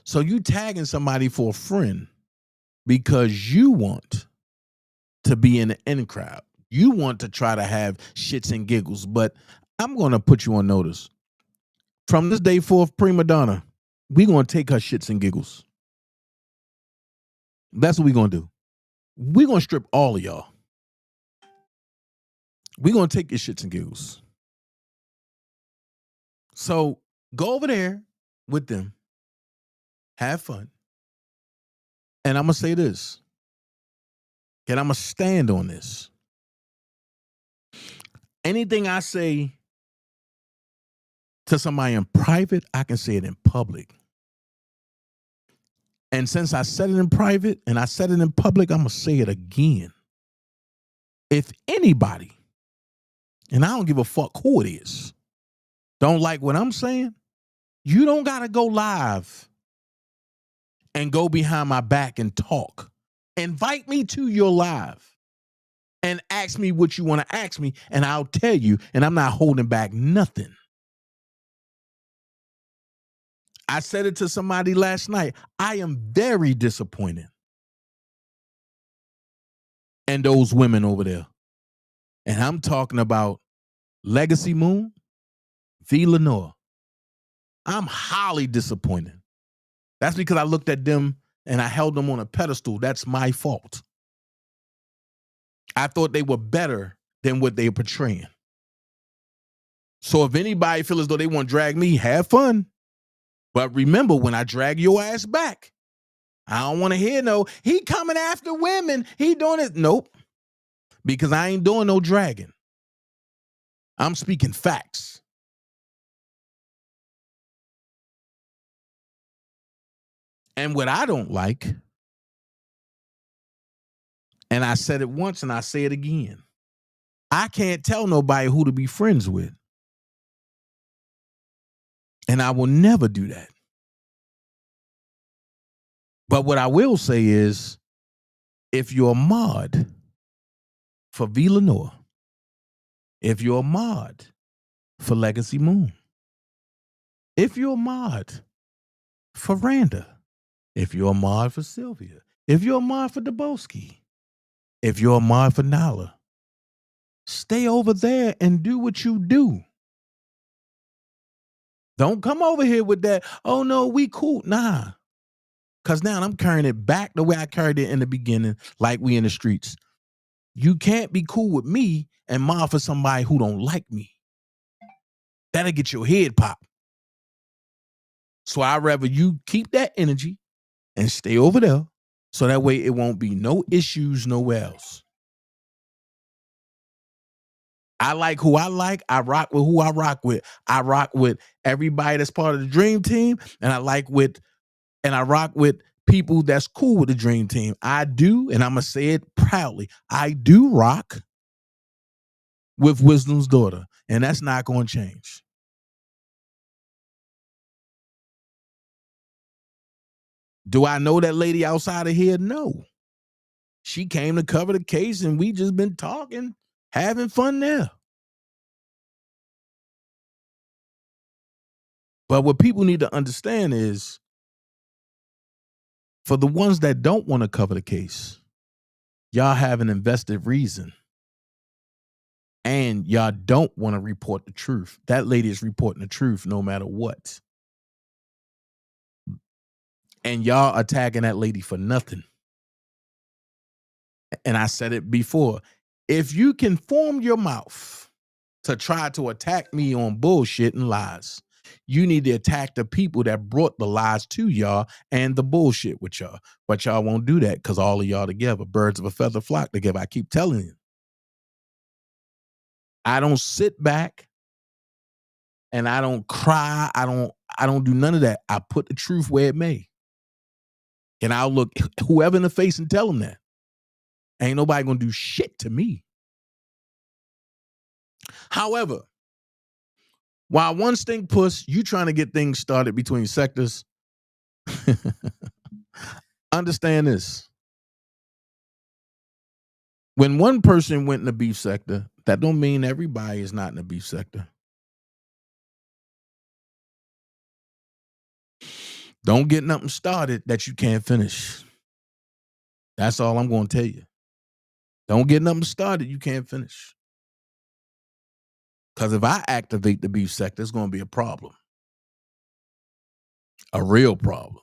So you tagging somebody for a friend because you want to be in the in crowd. You want to try to have shits and giggles. But I'm going to put you on notice. From this day forth, Prima Donna, we're going to take her shits and giggles. That's what we're going to do. We're going to strip all of y'all. We're going to take your shits and giggles. So go over there with them. Have fun. And I'm going to say this. And I'm going to stand on this. Anything I say to somebody in private, I can say it in public. And since I said it in private and I said it in public, I'm going to say it again. If anybody, and I don't give a fuck who it is, don't like what I'm saying, you don't got to go live and go behind my back and talk. Invite me to your live and ask me what you want to ask me, and I'll tell you, and I'm not holding back nothing. I said it to somebody last night. I am very disappointed in those women over there. And I'm talking about Legacy Moon, V. Lenore. I'm highly disappointed. That's because I looked at them and I held them on a pedestal. That's my fault. I thought they were better than what they're portraying. So if anybody feels as though they want to drag me, have fun. But remember, when I drag your ass back, I don't want to hear no, he coming after women. He doing it. Nope. Because I ain't doing no dragging. I'm speaking facts. And what I don't like, and I said it once and I say it again, I can't tell nobody who to be friends with. And I will never do that. But what I will say is, if you're a mod for V. Lenore, if you're a mod for Legacy Moon, if you're a mod for Randa, if you're a mod for Sylvia, if you're a mod for Deboski, if you're a mod for Nala, stay over there and do what you do. Don't come over here with that, oh no, we cool. Nah. Because now I'm carrying it back the way I carried it in the beginning, like we in the streets. You can't be cool with me and mod for somebody who don't like me. That'll get your head popped. So I'd rather you keep that energy and stay over there so that way it won't be no issues nowhere else. I like who I like. I rock with who I rock with. I rock with everybody that's part of the Dream Team, and I rock with people that's cool with the Dream Team. I do, and I'm going to say it proudly, I do rock with Wisdom's daughter, and that's not going to change. Do I know that lady outside of here? No. She came to cover the case, and we just been talking, having fun there. But what people need to understand is, for the ones that don't want to cover the case, y'all have an invested reason. And y'all don't want to report the truth. That lady is reporting the truth no matter what. And y'all attacking that lady for nothing. And I said it before. If you can form your mouth to try to attack me on bullshit and lies, you need to attack the people that brought the lies to y'all and the bullshit with y'all. But y'all won't do that because all of y'all together, birds of a feather flock together. I keep telling you. I don't sit back and I don't cry. I don't do none of that. I put the truth where it may. And I'll look whoever in the face and tell them that. Ain't nobody gonna do shit to me. However, while one stink puss, you trying to get things started between sectors, understand this. When one person went in the beef sector, that don't mean everybody is not in the beef sector. Don't get nothing started that you can't finish. That's all I'm going to tell you. Don't get nothing started you can't finish. Because if I activate the beef sector, it's going to be a problem. A real problem.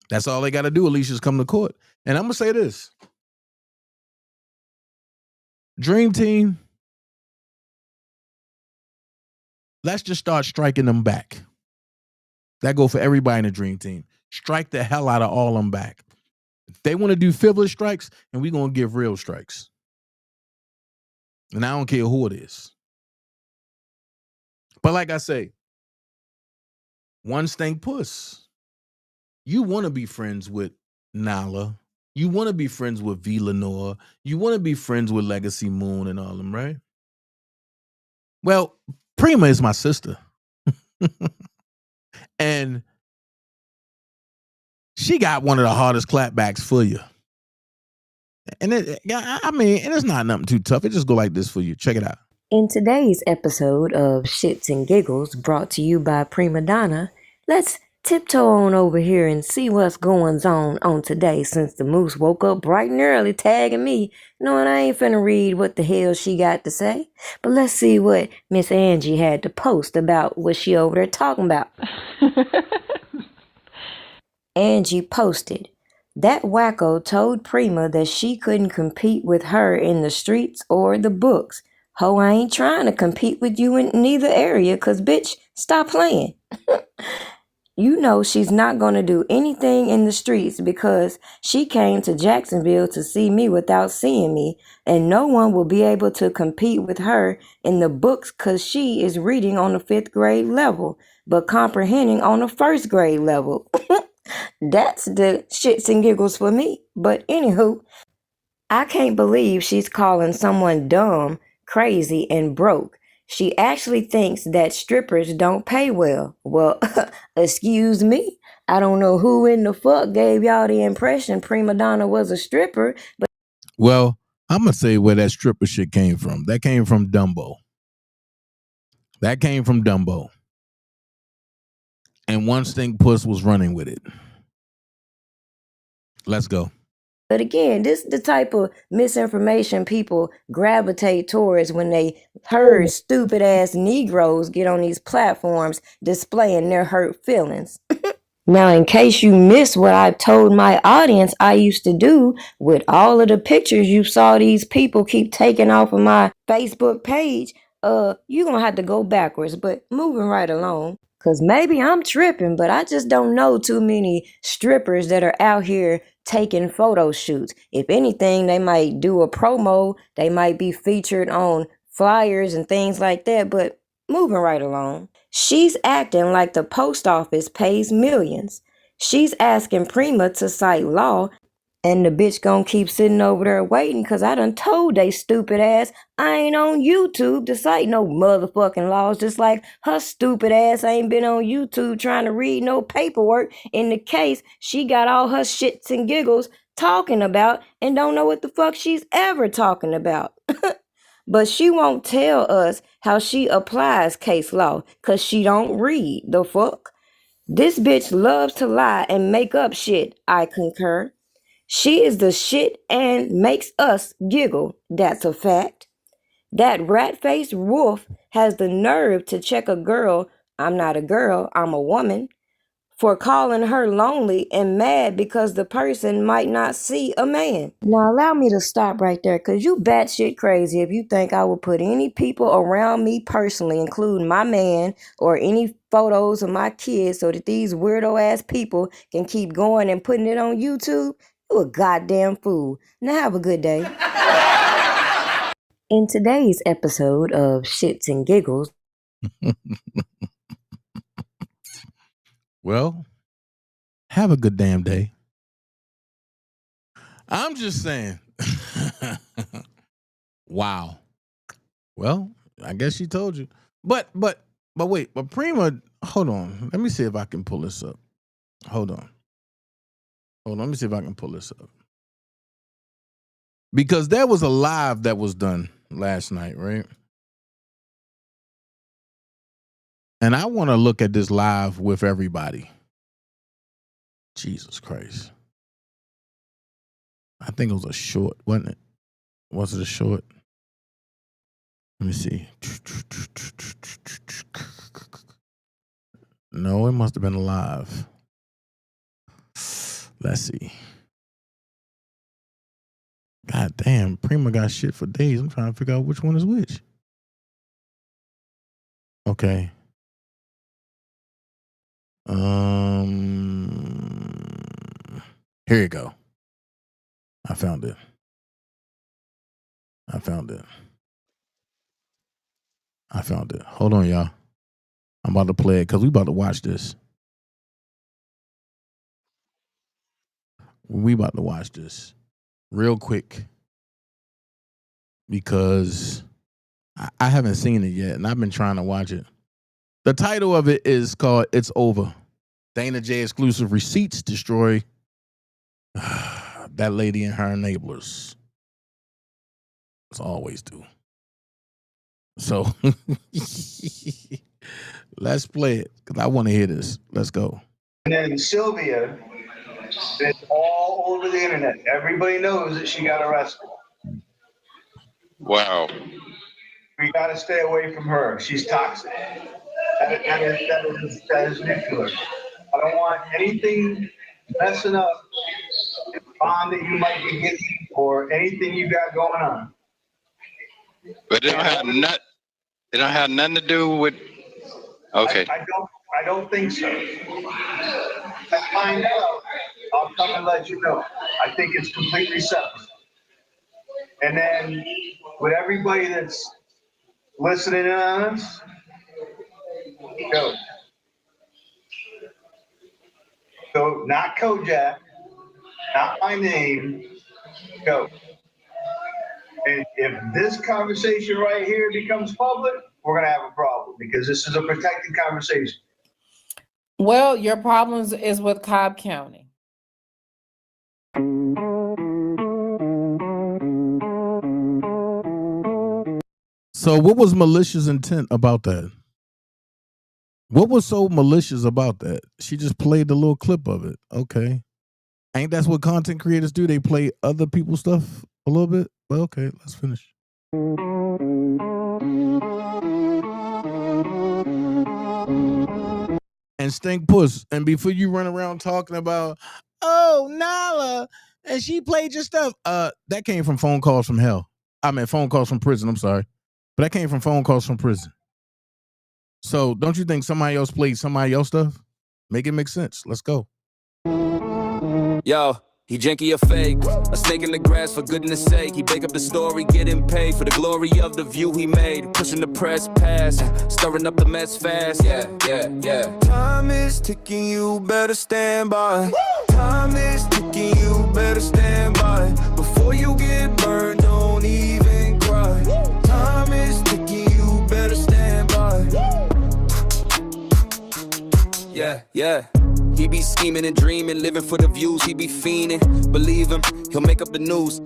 That's all they got to do, Alicia, is come to court. And I'm going to say this. Dream Team, let's just start striking them back. That go for everybody in the Dream Team. Strike the hell out of all them back. If they want to do frivolous strikes, and we're going to give real strikes. And I don't care who it is. But like I say, one stink puss. You want to be friends with Nala. You want to be friends with V. Lenore. You want to be friends with Legacy Moon and all them, right? Well, Prima is my sister. And she got one of the hardest clapbacks for you. And it's not nothing too tough. It just go like this for you. Check it out. In today's episode of Shits and Giggles, brought to you by Prima Donna, let's tiptoe on over here and see what's going on today, since the moose woke up bright and early tagging me, knowing I ain't finna read what the hell she got to say. But let's see what Miss Angie had to post about what she over there talking about. Angie posted, "That wacko told Prima that she couldn't compete with her in the streets or the books. Ho, I ain't trying to compete with you in neither area, cause bitch, stop playing." You know she's not gonna do anything in the streets because she came to Jacksonville to see me without seeing me, and no one will be able to compete with her in the books cause she is reading on the 5th grade level, but comprehending on the 1st grade level. That's the shits and giggles for me. But anywho, I can't believe she's calling someone dumb, crazy, and broke. She actually thinks that strippers don't pay well. Well, excuse me. I don't know who in the fuck gave y'all the impression Prima Donna was a stripper, but... Well, I'm going to say where that stripper shit came from. That came from Dumbo. And one stink puss was running with it. Let's go. But again, this is the type of misinformation people gravitate towards when they heard stupid ass Negroes get on these platforms displaying their hurt feelings. Now, in case you missed what I told my audience I used to do with all of the pictures you saw these people keep taking off of my Facebook page, you're gonna have to go backwards, but moving right along. Cause maybe I'm tripping, but I just don't know too many strippers that are out here taking photo shoots. If anything, they might do a promo, they might be featured on flyers and things like that, but moving right along. She's acting like the post office pays millions. She's asking Prima to cite law, and the bitch gonna keep sitting over there waiting because I done told they stupid ass I ain't on YouTube to cite no motherfucking laws, just like her stupid ass ain't been on YouTube trying to read no paperwork in the case she got all her shits and giggles talking about and don't know what the fuck she's ever talking about. But she won't tell us how she applies case law because she don't read the fuck. This bitch loves to lie and make up shit, I concur. She is the shit and makes us giggle, that's a fact. That rat-faced wolf has the nerve to check a girl, I'm not a girl, I'm a woman, for calling her lonely and mad because the person might not see a man. Now allow me to stop right there, because you batshit crazy if you think I would put any people around me personally, including my man, or any photos of my kids so that these weirdo ass people can keep going and putting it on YouTube. You a goddamn fool. Now have a good day. In today's episode of Shits and Giggles. Well, have a good damn day. I'm just saying. Wow. Well, I guess she told you. But wait, but Prima, hold on. Let me see if I can pull this up. Hold on. Let me see if I can pull this up. Because there was a live that was done last night, right? And I want to look at this live with everybody. Jesus Christ. I think it was a short, wasn't it? Was it a short? Let me see. No, it must have been a live. Let's see. God damn, Prima got shit for days. I'm trying to figure out which one is which. Okay. Here you go. I found it. Hold on, y'all. I'm about to play it because we about to watch this. We about to watch this real quick because I haven't seen it yet, and I've been trying to watch it. The title of it is called It's Over. Dana J exclusive receipts destroy that lady and her enablers. As always do. So let's play it because I want to hear this. Let's go. And then Sylvia is all over the internet. Everybody knows that she got arrested. Wow. We got to stay away from her. She's toxic. That is nuclear. I don't want anything messing up the bond that you might be getting or anything you got going on. But it don't have nothing to do with. Okay. I don't think so. I find out, I'll come and let you know. I think it's completely separate. And then with everybody that's listening in on us, go. So not Kojak, not my name, go. And if this conversation right here becomes public, we're going to have a problem because this is a protected conversation. Well, your problems is with Cobb County. So what was malicious intent about that? What was so malicious about that? She just played the little clip of it. Okay. Ain't that's what content creators do? They play other people's stuff a little bit? Well, okay, let's finish. And stink puss. And before you run around talking about, oh, Nala, and she played your stuff. That came from phone calls from hell. I mean, phone calls from prison. I'm sorry. But that came from phone calls from prison. So don't you think somebody else played somebody else's stuff? Make it make sense. Let's go. Yo, He janky or fake, a snake in the grass for goodness sake. He bake up the story, getting paid for the glory of the view he made. Pushing the press past, stirring up the mess fast. Yeah. Time is ticking, you better stand by. Time is ticking, you better stand by. Before you get burned, don't even cry. Time is ticking, you better stand by. Yeah. He be scheming and dreaming, living for the views, he be fiending. Believe him, he'll make up the news.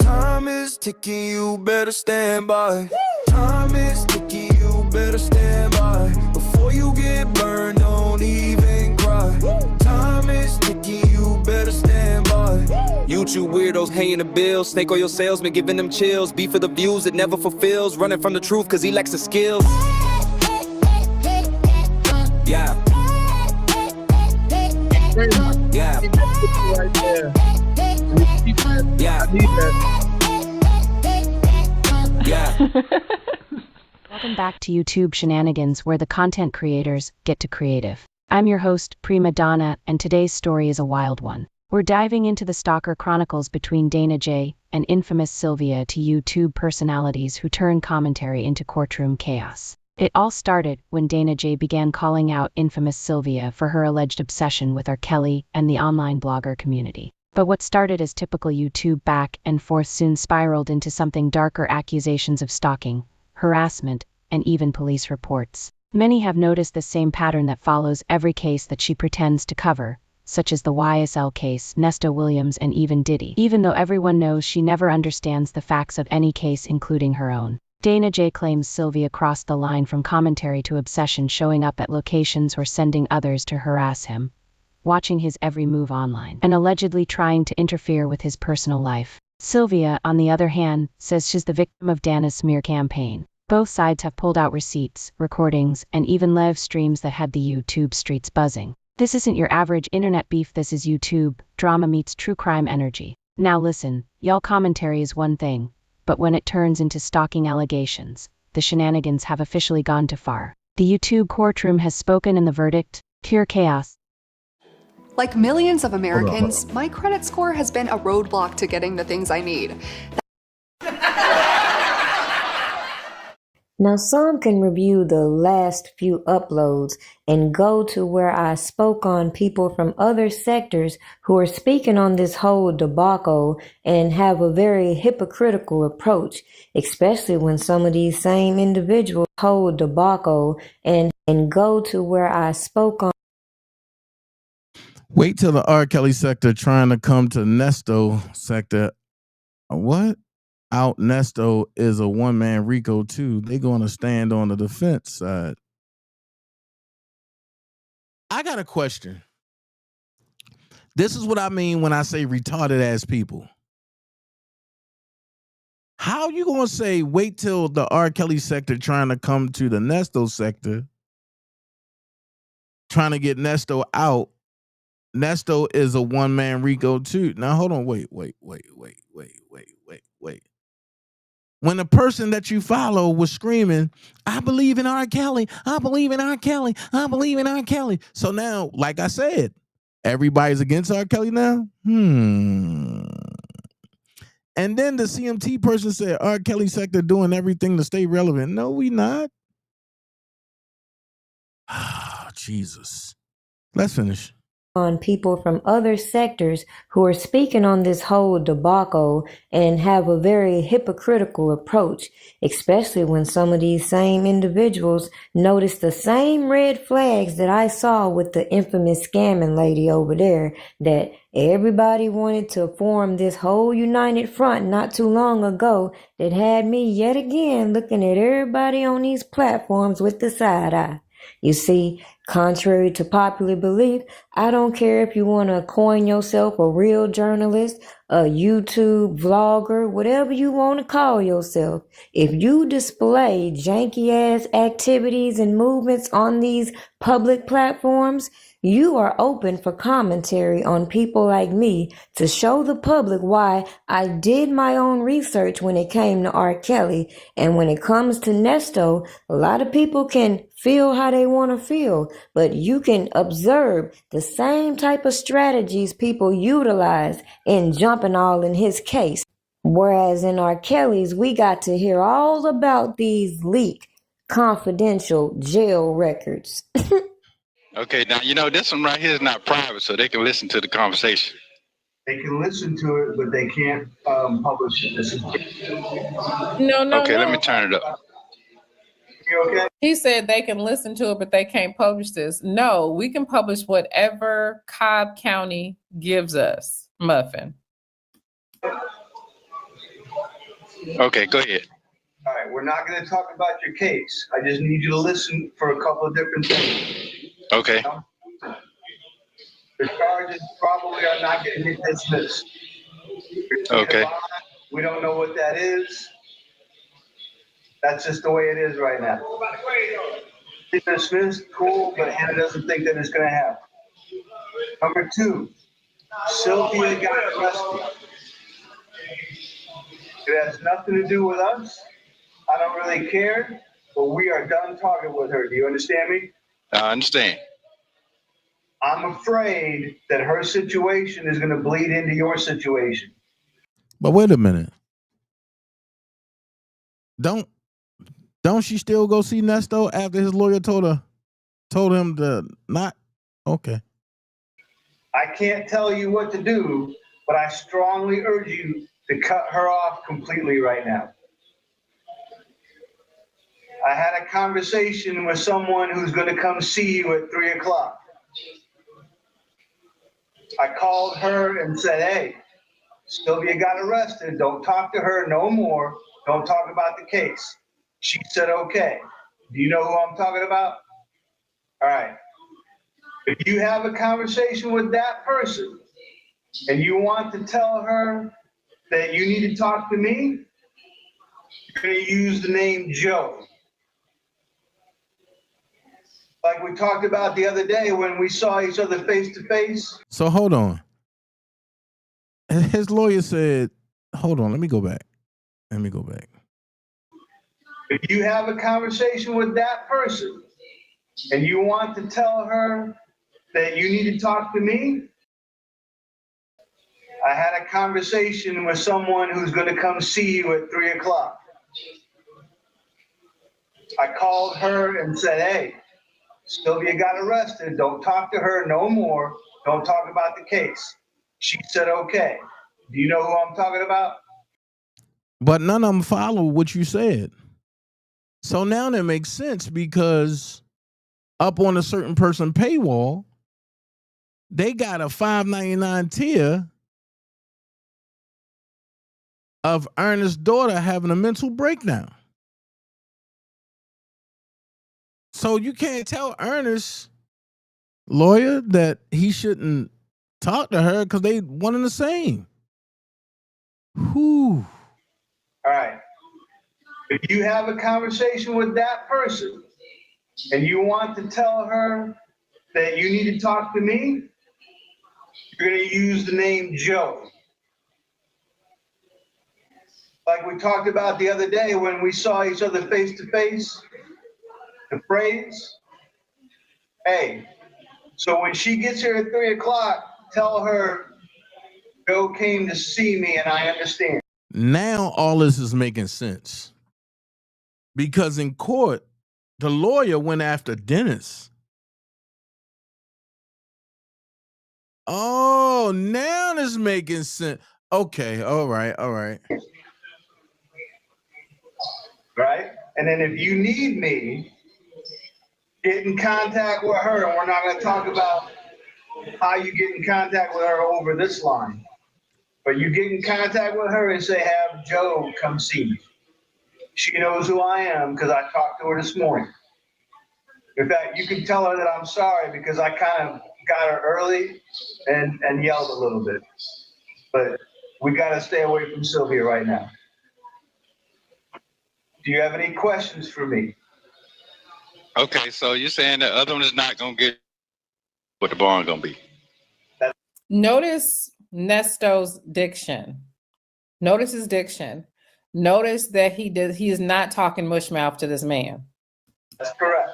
Time is ticking, you better stand by. Time is ticking, you better stand by. Before you get burned, don't even cry. Time is ticking, you better stand by. YouTube weirdos paying the bills, snake oil salesman giving them chills. Beef for the views it never fulfills, running from the truth cause he lacks the skills. Yeah. Yeah. Welcome back to YouTube Shenanigans, where the content creators get to creative. I'm your host, Prima Donna, and today's story is a wild one. We're diving into the stalker chronicles between Dana J and infamous Sylvia, two YouTube personalities who turn commentary into courtroom chaos. It all started when Dana J began calling out infamous Sylvia for her alleged obsession with R. Kelly and the online blogger community. But what started as typical YouTube back and forth soon spiraled into something darker: accusations of stalking, harassment, and even police reports. Many have noticed the same pattern that follows every case that she pretends to cover, such as the YSL case, Nesta Williams, and even Diddy, even though everyone knows she never understands the facts of any case, including her own. Dana J claims Sylvia crossed the line from commentary to obsession, showing up at locations or sending others to harass him, watching his every move online, and allegedly trying to interfere with his personal life. Sylvia, on the other hand, says she's the victim of Dana's smear campaign. Both sides have pulled out receipts, recordings, and even live streams that had the YouTube streets buzzing. This isn't your average internet beef, this is YouTube drama meets true crime energy. Now listen, y'all, commentary is one thing, but when it turns into stalking allegations, the shenanigans have officially gone too far. The YouTube courtroom has spoken, and the verdict: pure chaos. Like millions of Americans, my credit score has been a roadblock to getting the things I need. Now, some can review the last few uploads and go to where I spoke on people from other sectors who are speaking on this whole debacle and have a very hypocritical approach, especially when some of these same individuals hold debacle and go to where I spoke on. Wait till the R. Kelly sector trying to come to Nesto sector. What? Out Nesto is a one-man Rico too. They're going to stand on the defense side. I got a question. This is what I mean when I say retarded ass people. How you going to say wait till the R. Kelly sector trying to come to the Nesto sector, trying to get Nesto out? Nesto is a one-man Rico too. Now hold on, wait. When the person that you follow was screaming, I believe in R. Kelly, I believe in R. Kelly, I believe in R. Kelly. So now, like I said, everybody's against R. Kelly now? And then the CMT person said, R. Kelly sector doing everything to stay relevant. No, we not. Oh, Jesus. Let's finish. On people from other sectors who are speaking on this whole debacle and have a very hypocritical approach, especially when some of these same individuals notice the same red flags that I saw with the infamous scamming lady over there, that everybody wanted to form this whole united front not too long ago that had me yet again looking at everybody on these platforms with the side eye. You see, contrary to popular belief, I don't care if you want to coin yourself a real journalist, a YouTube vlogger, whatever you want to call yourself. If you display janky ass activities and movements on these public platforms, You are open for commentary on people like me to show the public why I did my own research when it came to R. Kelly. And when it comes to Nesto, a lot of people can feel how they want to feel, but you can observe the same type of strategies people utilize in jumping all in his case. Whereas in R. Kelly's, we got to hear all about these leaked, confidential jail records. Okay, now you know this one right here is not private, so they can listen to the conversation. They can listen to it, but they can't publish it. This is Okay, let me turn it up. You okay? He said they can listen to it, but they can't publish this. No, we can publish whatever Cobb County gives us, Muffin. Okay, go ahead. All right, we're not going to talk about your case. I just need you to listen for a couple of different things. Okay. The charges probably are not going to get dismissed. Okay. We don't know what that is. That's just the way it is right now. It's dismissed, cool, but Hannah doesn't think that it's going to happen. Number two, Sylvia got arrested. It has nothing to do with us. I don't really care, but we are done talking with her. Do you understand me? I understand. I'm afraid that her situation is going to bleed into your situation. But wait a minute. Don't she still go see Nesto after his lawyer told him to not? Okay. I can't tell you what to do, but I strongly urge you to cut her off completely right now. I had a conversation with someone who's going to come see you at 3 o'clock. I called her and said, hey, Sylvia got arrested. Don't talk to her no more. Don't talk about the case. She said, okay. Do you know who I'm talking about? All right. If you have a conversation with that person and you want to tell her that you need to talk to me, you're going to use the name Joe. Like we talked about the other day when we saw each other face to face. So hold on. His lawyer said, hold on, let me go back. If you have a conversation with that person and you want to tell her that you need to talk to me, I had a conversation with someone who's going to come see you at 3 o'clock. I called her and said, hey, Sylvia got arrested. Don't talk to her no more. Don't talk about the case. She said, okay. Do you know who I'm talking about? But none of them follow what you said. So now that makes sense because up on a certain person paywall, they got a $5.99 tier of Ernest's daughter having a mental breakdown. So you can't tell Ernest's lawyer that he shouldn't talk to her because they one and the same. Whew. All right. If you have a conversation with that person and you want to tell her that you need to talk to me, you're going to use the name Joe. Like we talked about the other day when we saw each other face to face, the phrase, hey, so when she gets here at 3 o'clock, tell her Joe came to see me and I understand. Now all this is making sense. Because in court, the lawyer went after Dennis. Oh, now this making sense. Okay, all right. Right? And then if you need me, get in contact with her. And we're not going to talk about how you get in contact with her over this line. But you get in contact with her and say, have Joe come see me. She knows who I am because I talked to her this morning. In fact, you can tell her that I'm sorry because I kind of got her early and yelled a little bit. But we got to stay away from Sylvia right now. Do you have any questions for me? Okay, so you're saying the other one is not going to get What the bond gonna be? Notice Nesto's diction. Notice his diction. Notice that he is not talking mush mouth to this man. That's correct.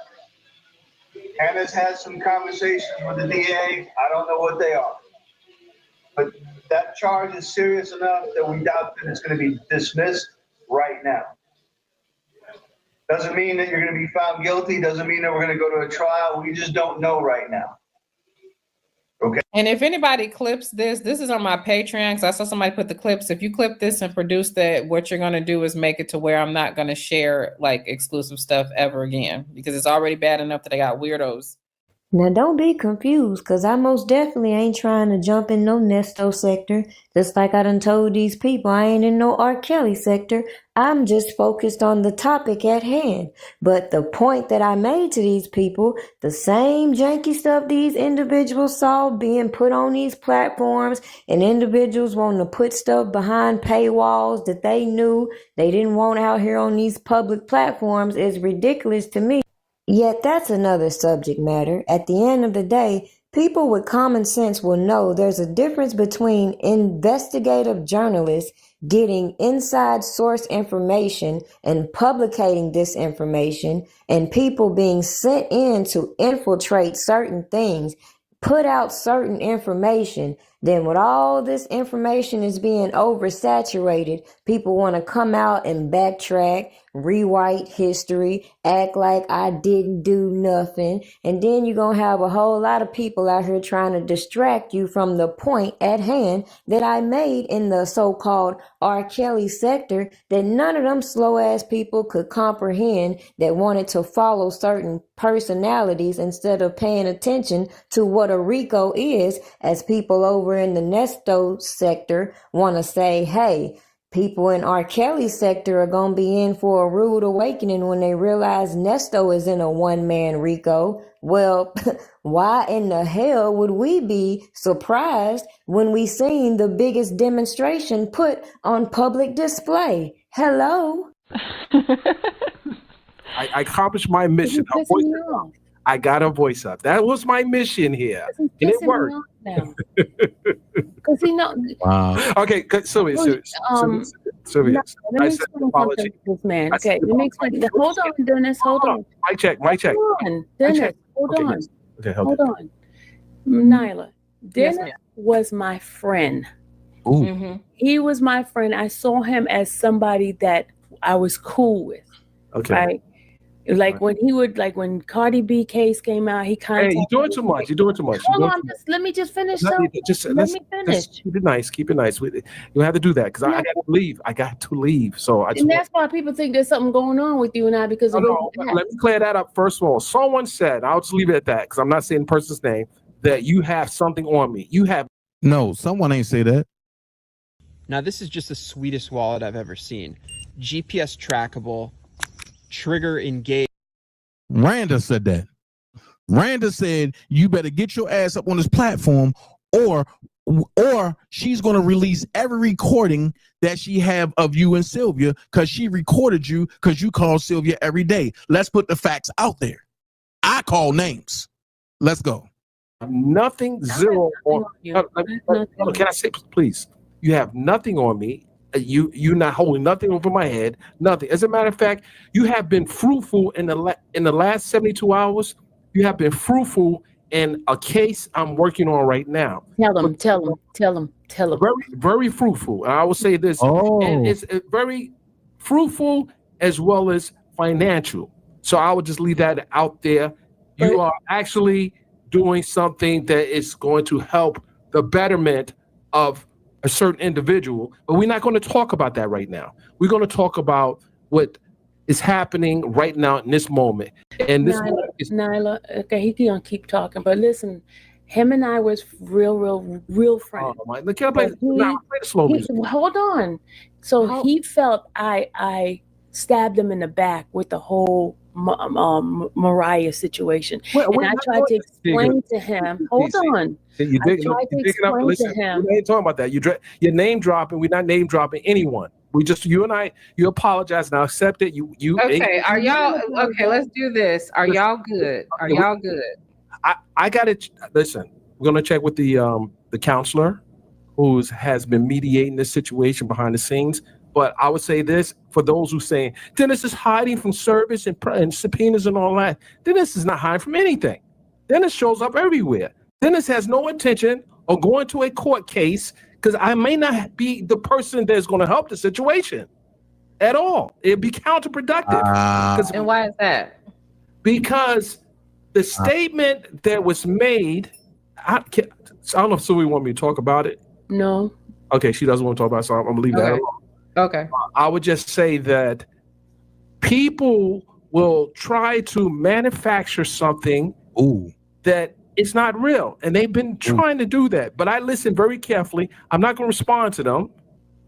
Hannah's had some conversations with the DA. I don't know what they are. But that charge is serious enough that we doubt that it's going to be dismissed right now. Doesn't mean that you're going to be found guilty. Doesn't mean that we're going to go to a trial. We just don't know right now. Okay. And if anybody clips this is on my Patreon, because I saw somebody put the clips. If you clip this and produce that, what you're going to do is make it to where I'm not going to share like exclusive stuff ever again, because it's already bad enough that I got weirdos. Now don't be confused, cause I most definitely ain't trying to jump in no Nesto sector. Just like I done told these people, I ain't in no R. Kelly sector. I'm just focused on the topic at hand. But the point that I made to these people, the same janky stuff these individuals saw being put on these platforms, and individuals wanting to put stuff behind paywalls that they knew they didn't want out here on these public platforms, is ridiculous to me. Yet that's another subject matter. At the end of the day, people with common sense will know there's a difference between investigative journalists getting inside source information and publicating this information, and people being sent in to infiltrate certain things, put out certain information. Then with all this information is being oversaturated, people want to come out and backtrack, rewrite history, act like I didn't do nothing. And then you're going to have a whole lot of people out here trying to distract you from the point at hand that I made in the so-called R. Kelly sector, that none of them slow-ass people could comprehend, that wanted to follow certain personalities instead of paying attention to what a RICO is, as people over in the Nesto sector want to say, hey, people in R. Kelly's sector are going to be in for a rude awakening when they realize Nesto is in a one-man RICO. Well, why in the hell would we be surprised when we seen the biggest demonstration put on public display? Hello? I accomplished my mission. I got a voice up. That was my mission here, and it worked. Because he know. Wow. Okay, Sylvia. I said apology. This man. Okay, let me explain. Hold on, Dennis. Hold on. Mic check. Mic check. Hold on, Dennis. Hold on. Okay, hold on. Nyla, Dennis was my friend. Ooh. Mm-hmm. He was my friend. I saw him as somebody that I was cool with. Okay. Right? Like when when Cardi B case came out, he kind of. Hey, you're doing too much. Hold on, let me just finish. Let me finish. Keep it nice. Keep it nice. You don't have to do that because I got to leave. So I just. And that's why people think there's something going on with you and I because of. Let me clear that up first of all. Someone said, I'll just leave it at that because I'm not saying the person's name, that you have something on me. You have. No, someone ain't say that. Now this is just the sweetest wallet I've ever seen. GPS trackable. Trigger engage. Randa said that. Randa said you better get your ass up on this platform, or she's going to release every recording that she have of you and Sylvia, because she recorded you because you call Sylvia every day. Let's put the facts out there. I call names. Let's go. Nothing, zero on. Can I say, please? You have nothing on me. You're not holding nothing over my head, nothing. As a matter of fact, you have been fruitful in the last 72 hours. You have been fruitful in a case I'm working on right now. Tell them. Very, very fruitful. And I will say this, and it's very fruitful as well as financial. So I would just leave that out there. You are actually doing something that is going to help the betterment of a certain individual, but we're not going to talk about that right now. We're going to talk about what is happening right now in this moment. And this Nyla, okay, he gonna keep talking, but listen, him and I was real friends. Oh my! Can I play the slow music? Hold on. So he felt I stabbed him in the back with the whole Mariah situation, and I tried to explain to him. Hold on. I tried to explain to him. We ain't talking about that. You're name dropping. We're not name dropping anyone. We just you and I. You apologize and I accept it. You. Okay. Are y'all okay? Let's do this. Are y'all good? Are y'all good? I got to listen. We're going to check with the counselor who has been mediating this situation behind the scenes. But I would say this for those who saying Dennis is hiding from service and subpoenas and all that. Dennis is not hiding from anything. Dennis shows up everywhere. Dennis has no intention of going to a court case because I may not be the person that's going to help the situation at all. It'd be counterproductive. And why is that? Because the statement that was made, I don't know if Sue want me to talk about it. No. Okay, she doesn't want to talk about it, so I'm going to leave that alone. Okay. I would just say that people will try to manufacture something that is not real. And they've been trying to do that. But I listen very carefully. I'm not going to respond to them.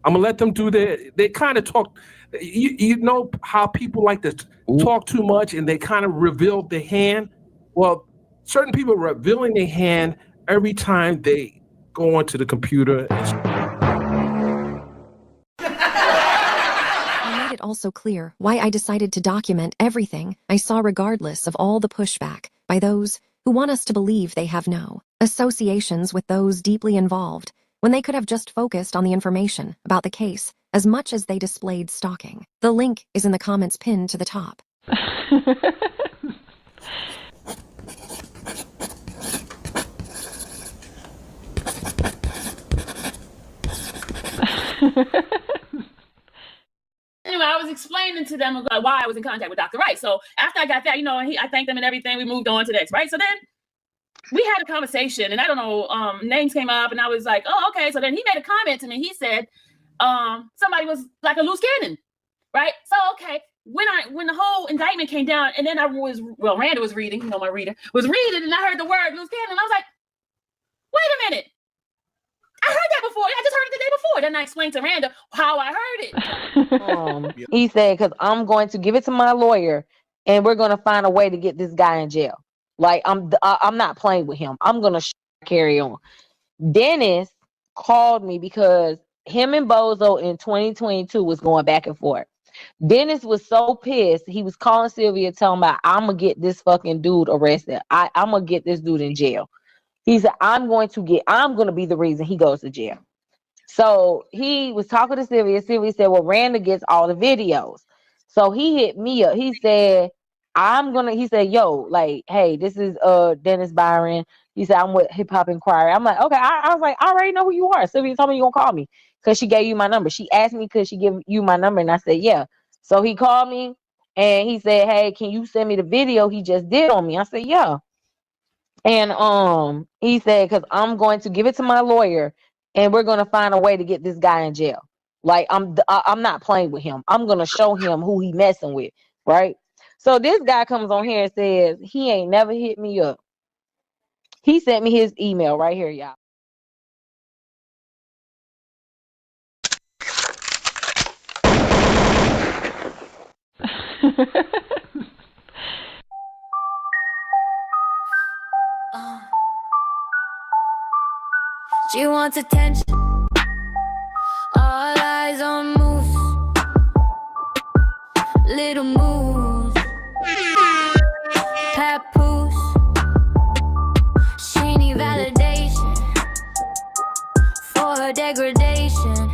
I'm going to let them do they kind of talk. You know how people like to talk too much and they kind of reveal their hand? Well, certain people are revealing their hand every time they go onto the computer. It also clear why I decided to document everything I saw regardless of all the pushback by those who want us to believe they have no associations with those deeply involved when they could have just focused on the information about the case as much as they displayed stalking. The link is in the comments pinned to the top. Anyway, I was explaining to them why I was in contact with Dr. Wright. So after I got that, I thanked them and everything. We moved on to the next, right? So then we had a conversation, and I don't know, names came up, and I was like, oh, okay. So then he made a comment to me. He said, somebody was like a loose cannon, right? So, okay, when the whole indictment came down, and then Randa was reading, my reader, was reading, and I heard the word loose cannon. I was like, wait a minute. I heard that before. I just heard it the day before. Then I explained to Randa how I heard it. He said, because I'm going to give it to my lawyer, and we're going to find a way to get this guy in jail. Like, I'm not playing with him. I'm going to carry on. Dennis called me because him and Bozo in 2022 was going back and forth. Dennis was so pissed. He was calling Sylvia, telling me, I'm going to get this fucking dude arrested. I'm going to get this dude in jail. He said, I'm going to be the reason he goes to jail. So he was talking to Sylvia. Sylvia said, well, Randa gets all the videos. So he hit me up. He said, he said, yo, like, hey, this is Dennis Byron. He said, I'm with Hip Hop Inquiry. I'm like, okay. I was like, I already know who you are. Sylvia told me you're going to call me because she gave you my number. She asked me, could she give you my number? And I said, yeah. So he called me and he said, hey, can you send me the video he just did on me? I said, yeah. And he said, because I'm going to give it to my lawyer and we're going to find a way to get this guy in jail. Like, I'm not playing with him. I'm going to show him who he messing with, right? So this guy comes on here and says he ain't never hit me up. He sent me his email right here, y'all. She wants attention. All eyes on Moose. Little Moose. Papoose. She need validation for her degradation.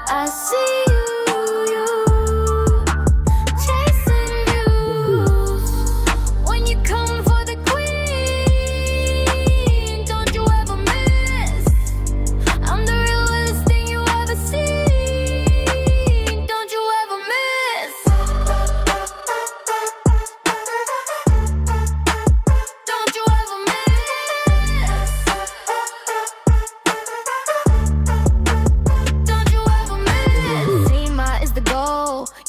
I see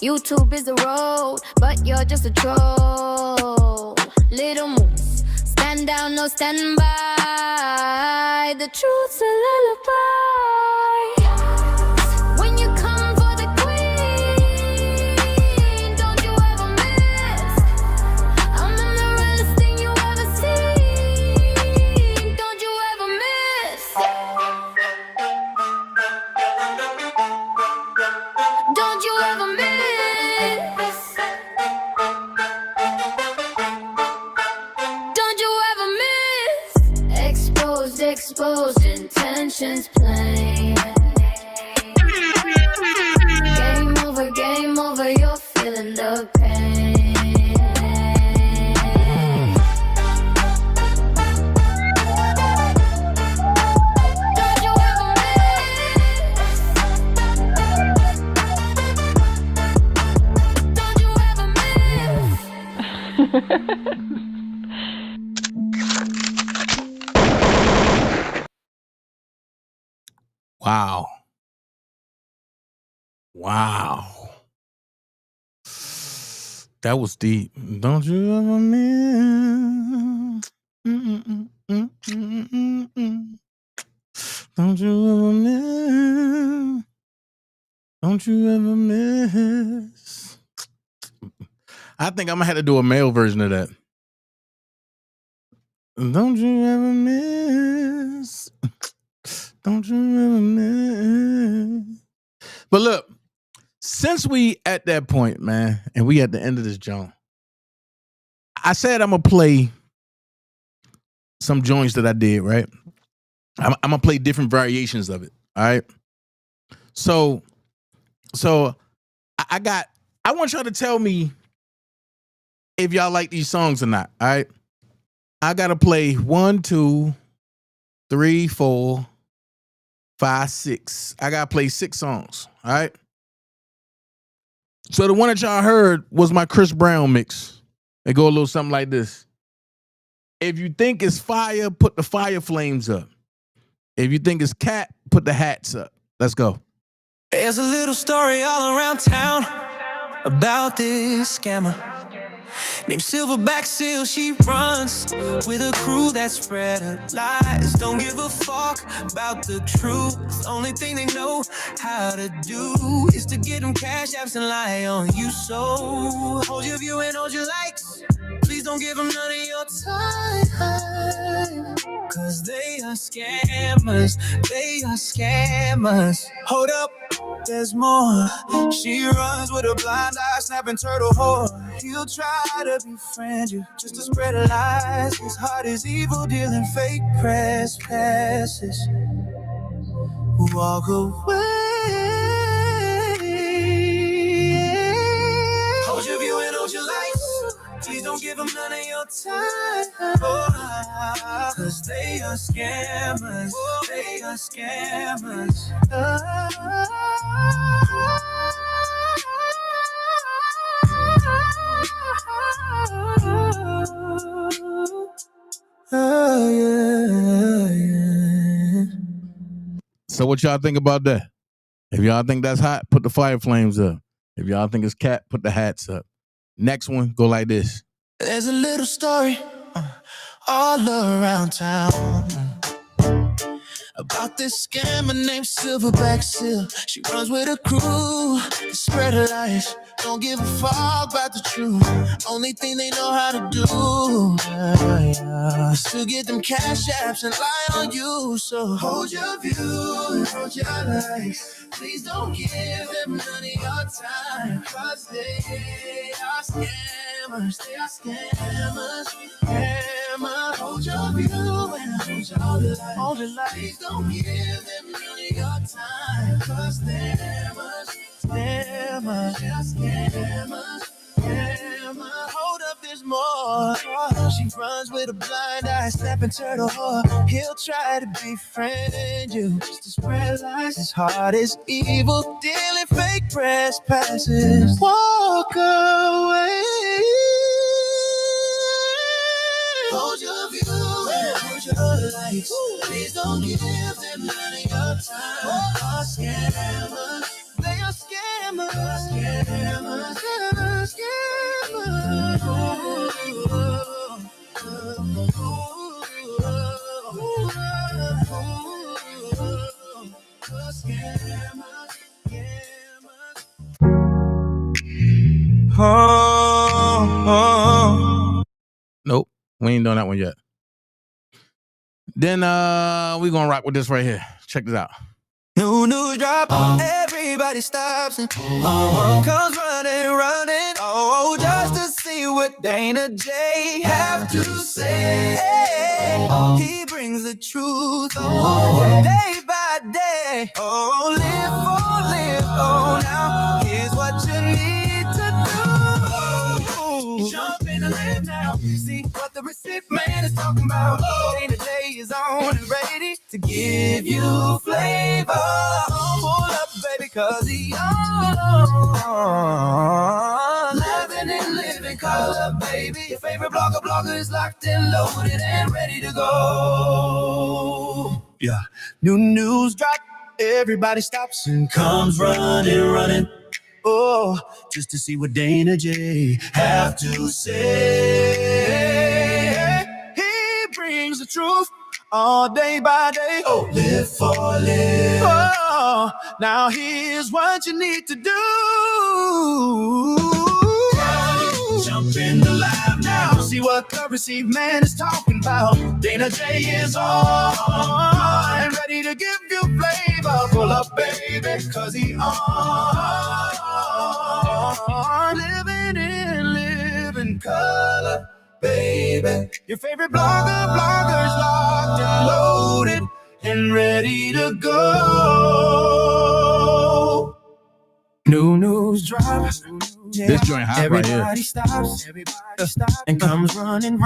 YouTube is the road, but you're just a troll. Little Moose, stand down, no stand by. The truth's a lullaby. When you come for the queen, don't you ever miss. I'm the realest thing you ever seen. Don't you ever miss. Don't you ever miss. exposed, intentions plain. Game over, you're feeling the pain. Don't you ever Wow. Wow. That was deep. Don't you ever miss? Don't you ever miss? Don't you ever miss? I think I'm gonna have to do a male version of that. Don't you ever miss? Don't you ever miss? But look, since we at that point, man, and we at the end of this joint, I said I'm gonna play some joints that I did, right? I'm gonna play different variations of it. All right. So I want y'all to tell me if y'all like these songs or not. All right. I gotta play 1, 2, 3, 4, 5, 6. I gotta play 6 songs. All right. So the one that y'all heard was my Chris Brown mix. It go a little something like this. If you think it's fire, put the fire flames up. If you think it's cat, put the hats up. Let's go. There's a little story all around town about this scammer named Silverback Seal. She runs with a crew that spread her lies. Don't give a fuck about the truth. Only thing they know how to do is to get them cash apps and lie on you. So hold your view and hold your likes. Please don't give them none of your time, cause they are scammers. They are scammers. Hold up, there's more. She runs with a blind eye, snapping turtle whore. He'll try to befriend you just to spread lies. His heart is evil, dealing fake press passes. Walk away. Hold your view and hold your lights. Please don't give them none of your time, cause they are scammers. They are scammers. So what y'all think about that? If y'all think that's hot, put the fire flames up. If y'all think it's cat, put the hats up. Next one, go like this. There's a little story all around town about this scammer named Silverback Seal. She runs with a crew to spread her lies. Don't give a fuck about the truth. Only thing they know how to do is to get them cash apps and lie on you. So hold your view and hold your life. Please don't give them none of your time, cause they are scammers. They are scammers. Scammers. Hold your view and hold your life. Hold your life. Please don't give them none of your time, cause they're much. Scammers, scammers, scammers. Hold up, there's more. She runs with a blind eye, snapping turtle whore. He'll try to befriend you just to spread lies. His heart is evil, dealing fake press passes. Walk away. Hold your view and hold your life. Please don't give them none of your time. Scammers. They are scammers, scammers, scammers, Nope, we ain't done that one yet. Then we gonna rock with this right here. Check this out. New news drop, everybody stops and comes running, running. Oh, just to see what Dana J have to say. He brings the truth, day by day. Oh, live for live. Oh, now here's what you need to do. Jump in and live now. See what the receipt man is talking about. Dana J is on and ready to give you flavor. Pull up, baby, cause he on. Living in living color, baby. Your favorite blogger is locked and loaded and ready to go. Yeah, new news drop. Everybody stops and comes running. Oh, just to see what Dana J have to say. He brings the truth all day by day. Oh, live for live. Oh, now here's what you need to do. Jump in the lab now. See what the receive man is talking about. Dana J is on and ready to give you flavor. Pull up, baby, cause he on. Living in living color, baby. Your favorite blogger's locked and loaded and ready to go. New news drops. This joint hot right here. Everybody stops and comes running.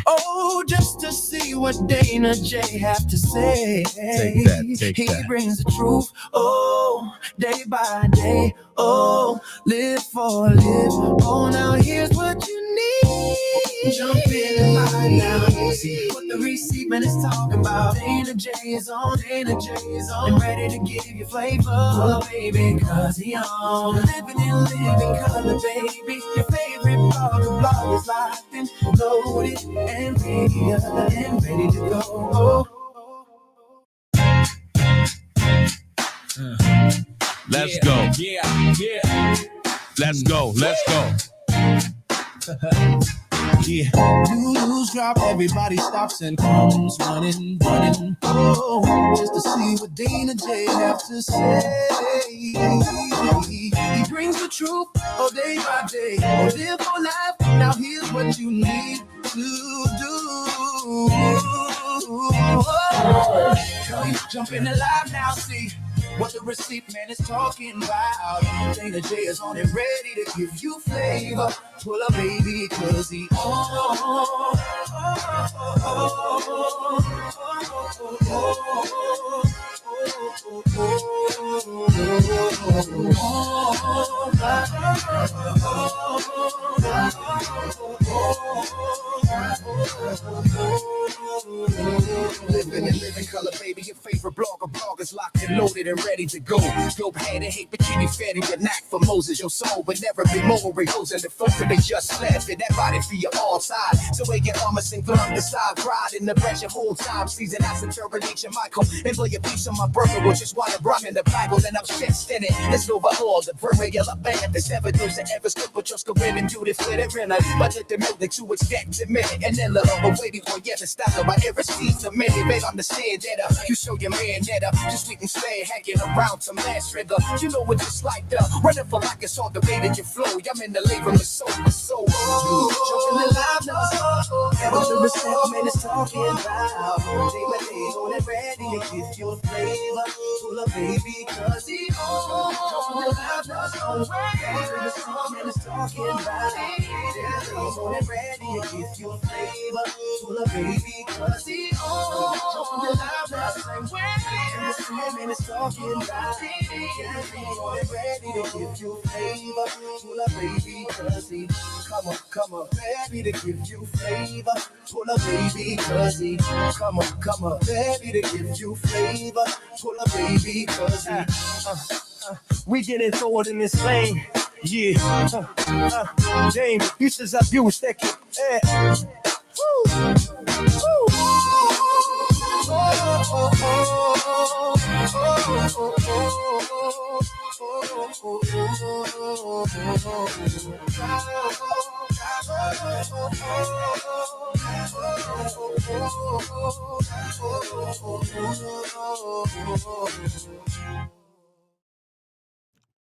Oh, just to see what Dana J have to say. Take that. He brings the truth. Oh, day by day. Oh, live for live. Oh, now here's what you need. Jump in the line now. See what the receipt man is talking about. Dana J is on. And ready to give you flavor. Oh, baby, cause he on. Living in living color, baby. Your favorite blogger is locked and loaded and ready to go. Let's go. Yeah. Let's go. Yeah, news drop, everybody stops and comes running. Oh, just to see what Dana J have to say. He brings the truth all day by day. Oh, live for life. Now here's what you need to do. Come jump in the live now, see what the receipt man is talking about. Dana J is on and ready to give you flavor. Pull up, baby, cause he on. Living in living color, baby. Your favorite blogger's locked and loaded and ready to go. Dope head and hate bikini fatty, your knack for Moses. Your soul would never be more rehearsed and the folk that they just left. And that body for your all side. So we get almost and glum the side pride in the branch of whole time. Season as a termination, Michael. And lay a piece on my burger, which is why I brought in the Bible. And I'm stressed in it. Let's overhaul the regular band. There's never those that ever stood with just go in and do this for the rent. But let the music to extend to me. And then let them away before you ever stop. I ever see to many, babe, understand that you show your man that just we can stay hanging around some last rhythm. You know what it's like, running for like it's all the way that you flow. I'm in the labor of soul. Jumping the live now. And what the respect man is talking about. Day by day, on and ready to give you flavor. Pull up, baby, cause he on. Jumping the live now. And what the respect man is talking about. Day by day, on and ready to give you flavor. Pull up, baby, cause he on. Jumping the live now. And what the man is talking about. Day by day, on and ready to give you flavor. Pull up, baby, cause he come on, baby, to give you flavor. Pull up, baby, cause he come on, baby, to give you flavor. Pull up, baby, cause he we getting forward in this lane. Yeah, James, you says I do that kid. Woo.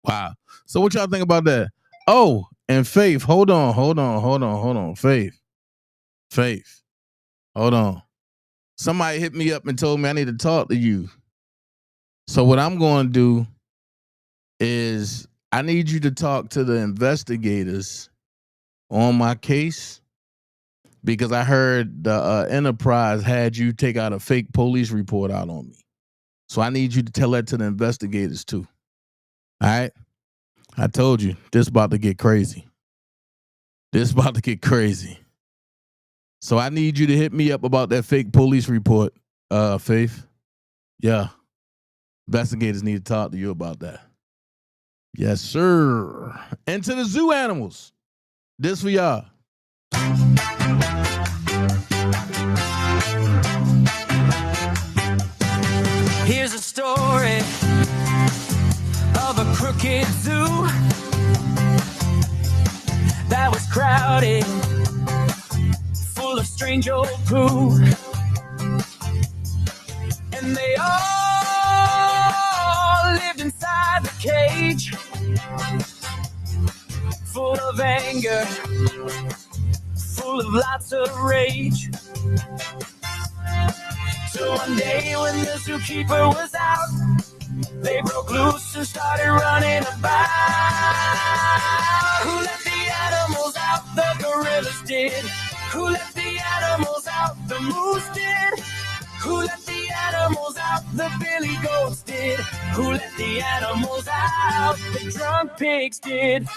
Wow. So what y'all think about that? Oh, And Faith, hold on. Faith, hold on. Somebody hit me up and told me I need to talk to you. So what I'm going to do is I need you to talk to the investigators on my case because I heard the Enterprise had you take out a fake police report out on me. So I need you to tell that to the investigators too. All right? I told you, this about to get crazy. So I need you to hit me up about that fake police report, Faith. Yeah. Investigators need to talk to you about that. Yes, sir. And to the zoo animals. This for y'all. Here's a story of a crooked zoo that was crowded, full of strange old poo. And they all lived inside the cage, full of anger, full of lots of rage. So one day when the zookeeper was out, they broke loose and started running about. Who let the animals out? The gorillas did. Who let the animals out? The moose did. Who let the animals out? The billy goats did. Who let the animals out? The drunk pigs did.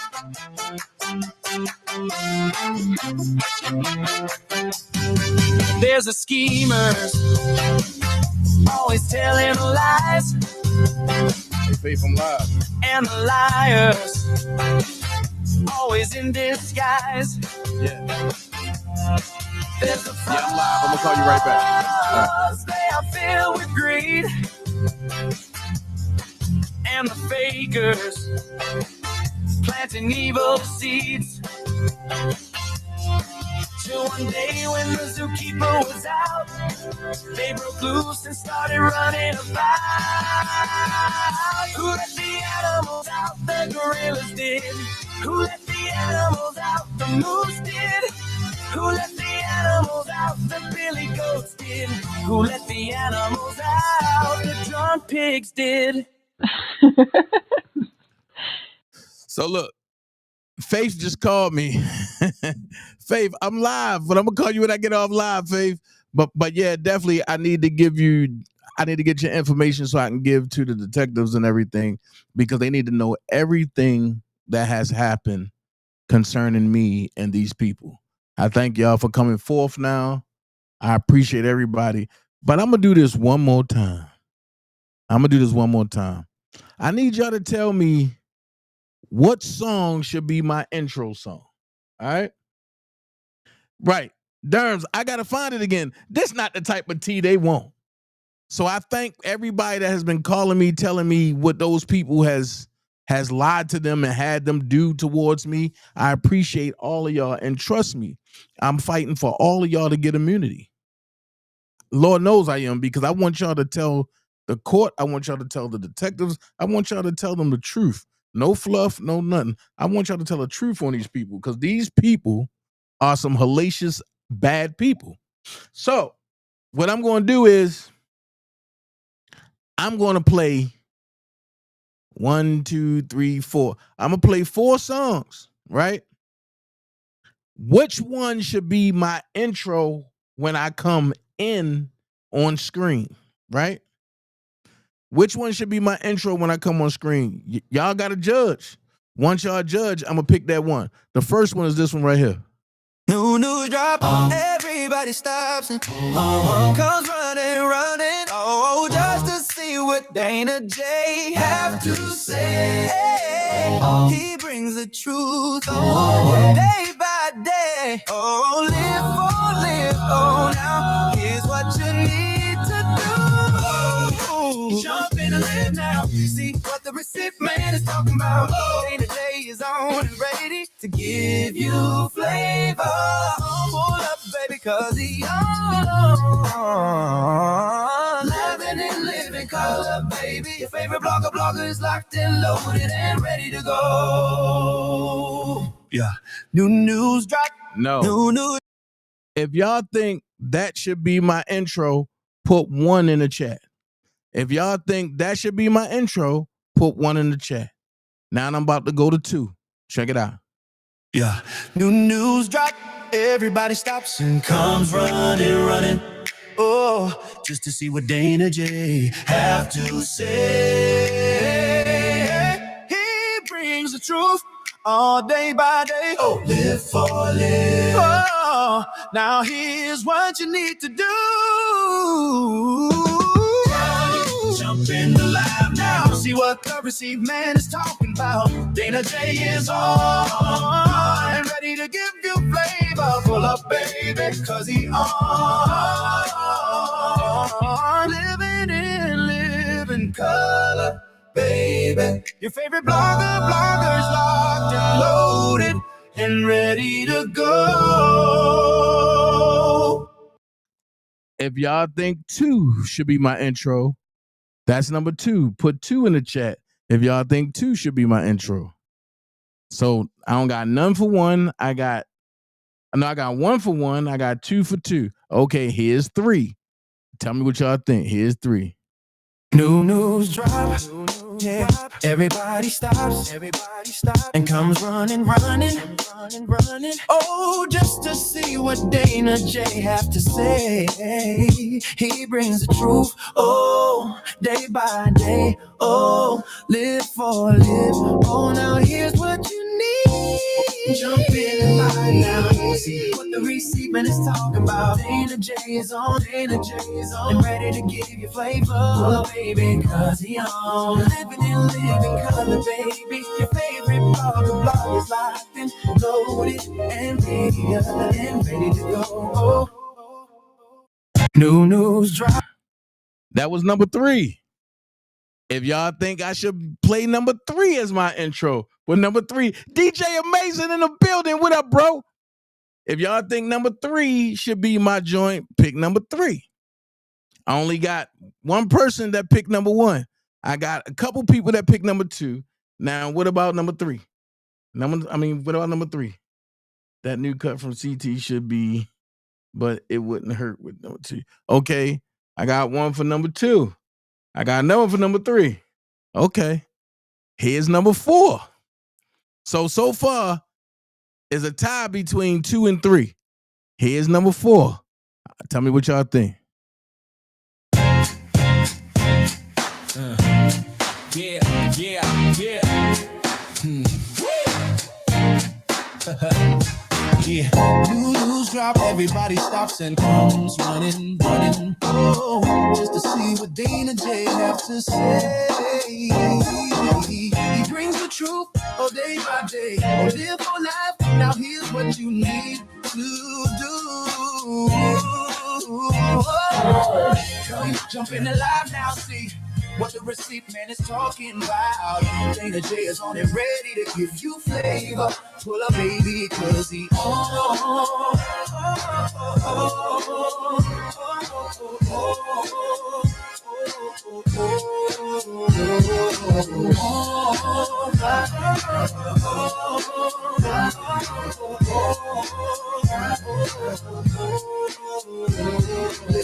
There's a schemer, always telling lies. Faith, I'm live. And the liars, always in disguise. Yeah. There's a I'm live. I'm gonna call you right back. They are filled with greed. And the fakers planting evil seeds. Till one day when the zookeeper was out, they broke loose and started running about. Who let the animals out? The gorillas did. Who let the animals out? The moose did. Who let the animals out? The billy goats did. Who let the animals out? The drunk pigs did. So look, Faith just called me. Faith, I'm live, but I'm gonna call you when I get off live, Faith. But yeah, definitely I need to get your information so I can give to the detectives and everything because they need to know everything that has happened concerning me and these people. I thank y'all for coming forth now. I appreciate everybody. But I'm gonna do this one more time. I need y'all to tell me what song should be my intro song. All right? Right. Derms, I got to find it again. This not the type of tea they want. So I thank everybody that has been calling me, telling me what those people has lied to them and had them do towards me. I appreciate all of y'all. And trust me, I'm fighting for all of y'all to get immunity. Lord knows I am, because I want y'all to tell the court. I want y'all to tell the detectives. I want y'all to tell them the truth. No fluff, no nothing. I want y'all to tell the truth on these people, because these people are some hellacious, bad people. So what I'm going to do is I'm going to play 1, 2, 3, 4. I'm going to play 4 songs, right? Which one should be my intro when I come in on screen, right? Which one should be my intro when I come on screen? Y'all got to judge. Once y'all judge, I'm going to pick that one. The first one is this one right here. New news drop, everybody stops and comes running, oh, just to see what Dana J have to say. He brings the truth, day by day, oh, live, oh, now, here's what you need to do. Jump in and live now, see what the receipt man is talking about. Dana J is on and ready to give you flavor. Pull up, baby, cause he on. Living and living color, baby. Your favorite blogger is locked and loaded and ready to go. Yeah. New news drop. No. New news. If y'all think that should be my intro, put 1 in the chat. If y'all think that should be my intro, put 1 in the chat. Now I'm about to go to 2. Check it out. Yeah. New news drop. Everybody stops and comes running. Oh, just to see what Dana J have to say. He brings the truth all day by day. Oh, live for live. Oh, now here's what you need to do. Jump in the lab now. See what the received man is talking about. Dana J is on and ready to give you flavor. Pull up, baby, cause he on. Living color, baby. Your favorite bloggers locked and loaded and ready to go. If y'all think 2 should be my intro, that's number 2. Put 2 in the chat if y'all think 2 should be my intro. So I don't got none for 1. I got 1 for 1. I got 2 for 2. Okay, here's 3. Tell me what y'all think. Here's 3. New news drop. Yeah. Everybody stops and comes running. Oh, just to see what Dana J have to say. He brings the truth. Oh, day by day. Oh, live for live. Oh, now here's what you need. Jump in the line now. See what the receivement is talking about. Dana J is on. And ready to give you flavor. Oh, baby, cause he on. Living color, baby. Your favorite blog is locked and loaded and ready to go. New news drop. That was number 3. If y'all think I should play number 3 as my intro, well, number 3, DJ Amazing in the building. What up, bro? If y'all think number 3 should be my joint, pick number 3. I only got one person that picked number 1. I got a couple people that picked number 2. Now, what about number 3? What about number 3? That new cut from CT should be, but it wouldn't hurt with number 2. Okay, I got 1 for number 2. I got another for number 3. Okay, here's number 4. So far, is a tie between 2 and 3. Here's number 4. Tell me what y'all think. Yeah, new news drop, everybody stops and comes running. Oh, just to see what Dana J have to say. He brings the truth, oh, day by day. Oh, live for life, now here's what you need to do. Come jump in the live now, see what the receipt man is talking about. Dana J is on and ready to give you flavor. Pull up, baby, cause he on.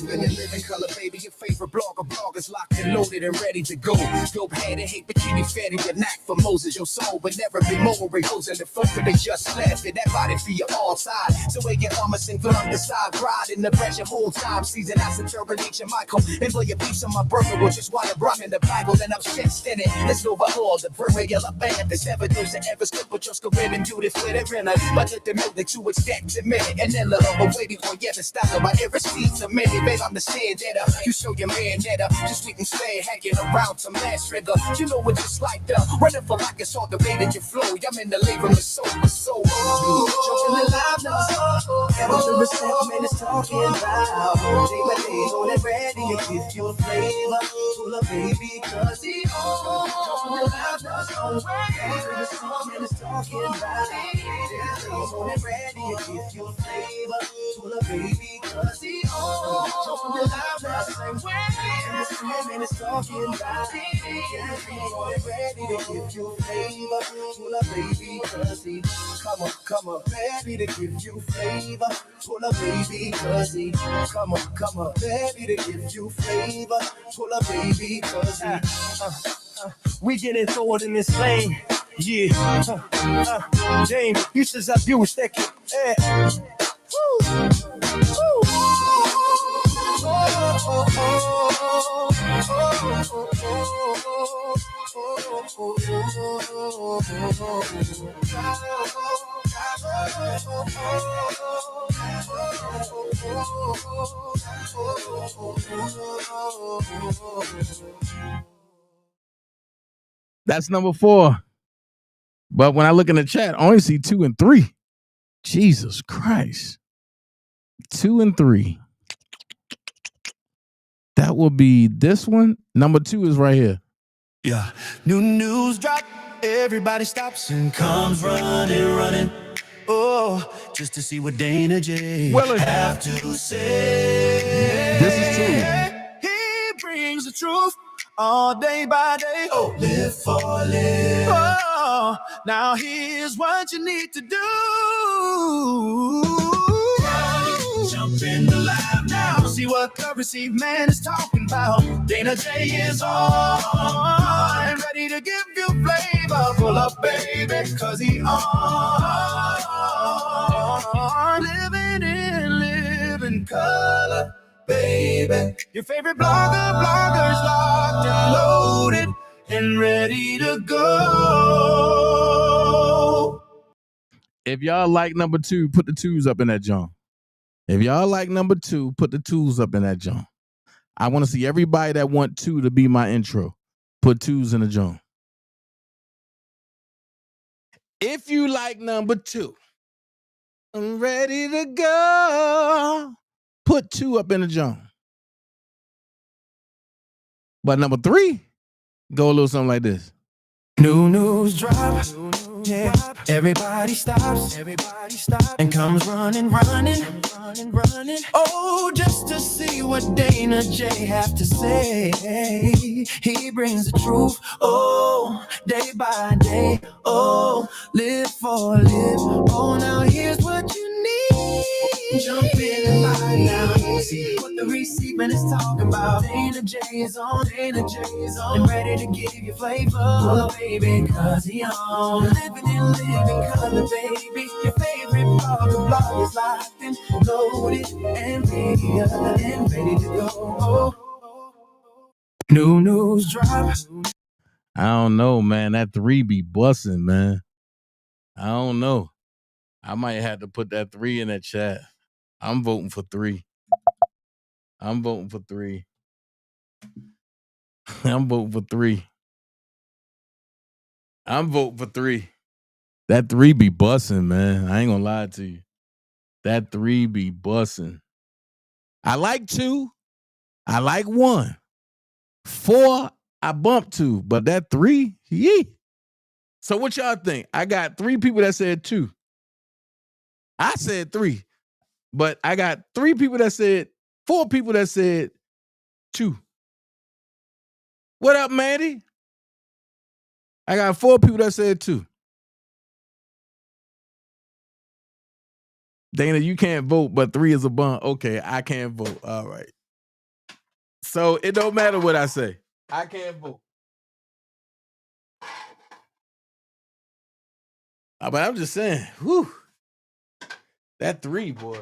Living color, baby, your favorite bloggers locked and loaded and ready to go. Dope head and hate bikini fed and your knack for Moses. Your soul would never be more goes in the folk that they just left. And that body for your all side. So where your armor and glove the side ride in the pressure whole time. Season I interrogate your Michael and blow your piece on my burger, which is why I'm rhyming the Bible and I'm stitched in it. It's overall the regular band that's ever does that ever stood with your career and do this with it in it. But let them know that you extend to minute and then let them away before you ever stop about every seat to minute. Babe, I'm the stand that you show your man that just we can stay hanging around some last trigger. You know what it's like running for like it's all the way that you flow. I'm in the labor of soul. Jumping the live now. What the respect man is talking about. Day by day, on and ready to give you flavor. Pull up, baby, cause he on. Jumping the live now. What the respect man is talking about. On and ready to give you flavor. Pull up, baby, cause he on. Jumping the live now. woman is talking about. Ready to give you flavor, pull up, baby, cause he come on, ready to give you flavor, pull up, baby, cause he come on, ready to give you flavor, pull up, baby, cause he we get it forward in this lane, yeah. James, you should have used that kid. That's number 4. But when I look in the chat, I only see 2 and 3. Jesus Christ. 2 and 3. That will be this one. Number 2 is right here. Yeah. New news drop. Everybody stops and comes running. Oh, just to see what Dana J have to say. This is true. He brings the truth all day by day. Oh, live for live. Oh, now here's what you need to do. Jump in the lab now. See what the received man is talking about. Dana J is on and ready to give you flavor. Pull up, baby, cause he on. Living color, baby. Your favorite bloggers locked and loaded and ready to go. If y'all like number 2, put the 2s up in that joint. If y'all like number 2, put the 2s up in that joint. I want to see everybody that want 2 to be my intro. Put 2s in the joint. If you like number 2, I'm ready to go. Put 2 up in the joint. But number 3, go a little something like this. New news drop. Yeah. Everybody stops and comes running. Oh, just to see what Dana J have to say. He brings the truth. Oh, day by day. Oh, live for live. Oh, now here's what you need. Jump in and lie now. See what the receiving is talking about. Dana J is on. And ready to give you flavor. Oh, baby, cause he on. Living color, baby. Your favorite blog is locked and loaded and ready to go. New news drop. I don't know, man. That 3 be busting, man. I don't know. I might have to put that 3 in that chat. I'm voting for 3. I'm voting for 3. That 3 be busting, man. I ain't gonna lie to you. That 3 be busting. I like 2. I like 1. 4, I bumped 2. But that 3, yee. So what y'all think? I got 3 people that said 2. I said 3. But I got 4 people that said 2. What up, Mandy? I got 4 people that said 2. Dana, you can't vote, but 3 is a bump. Okay, I can't vote. All right. So it don't matter what I say. I can't vote. But I'm just saying, whew, that 3, boy.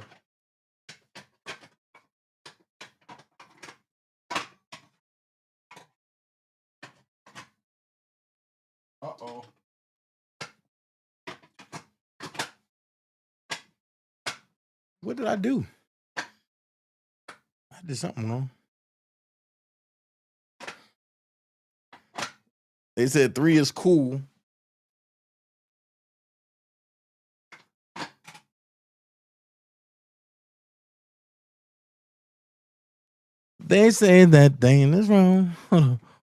Uh-oh. What did I do? I did something wrong. They said 3 is cool. They say that thing is wrong.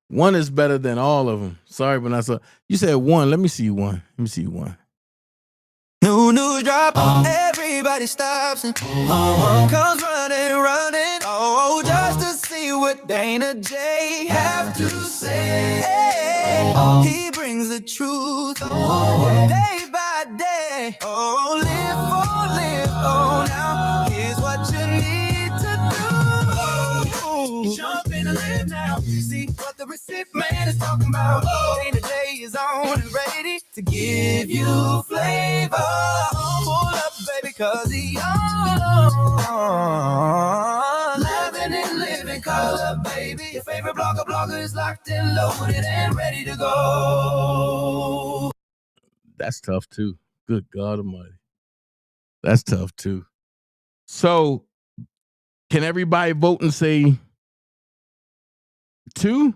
1 is better than all of them. Sorry, but I saw you said 1. Let me see 1. New news drop. Everybody stops and comes running. Oh, just to see what what Dana J have to say. He brings the truth day by day. Oh, live, oh, now here's what you need to do. Jump in and live now. See what the receipt man is talking about. Dana J is on and ready to give you flavor. Pull up, baby, cause he on. Living in living color, baby. Your favorite blogger is locked and loaded and ready to go. That's tough too. Good God Almighty. That's tough too. So, can everybody vote and say 2?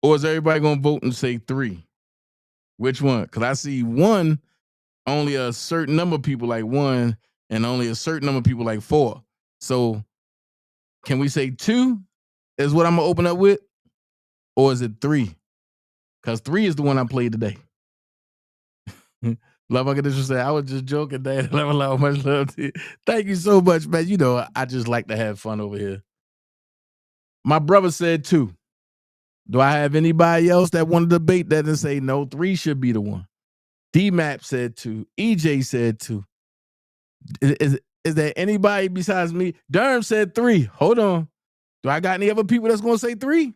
Or is everybody going to vote and say 3? Which one? Because I see 1, only a certain number of people like 1, and only a certain number of people like 4. So, can we say 2 is what I'm going to open up with? Or is it 3? Because 3 is the one I played today. Love, I could just say, I was just joking, Dad. Love, much love to you. Thank you so much, man. You know, I just like to have fun over here. My brother said 2. Do I have anybody else that want to debate that and say, no, 3 should be the one? D-Map said 2. EJ said 2. Is there anybody besides me? Durham said 3. Hold on. Do I got any other people that's going to say 3?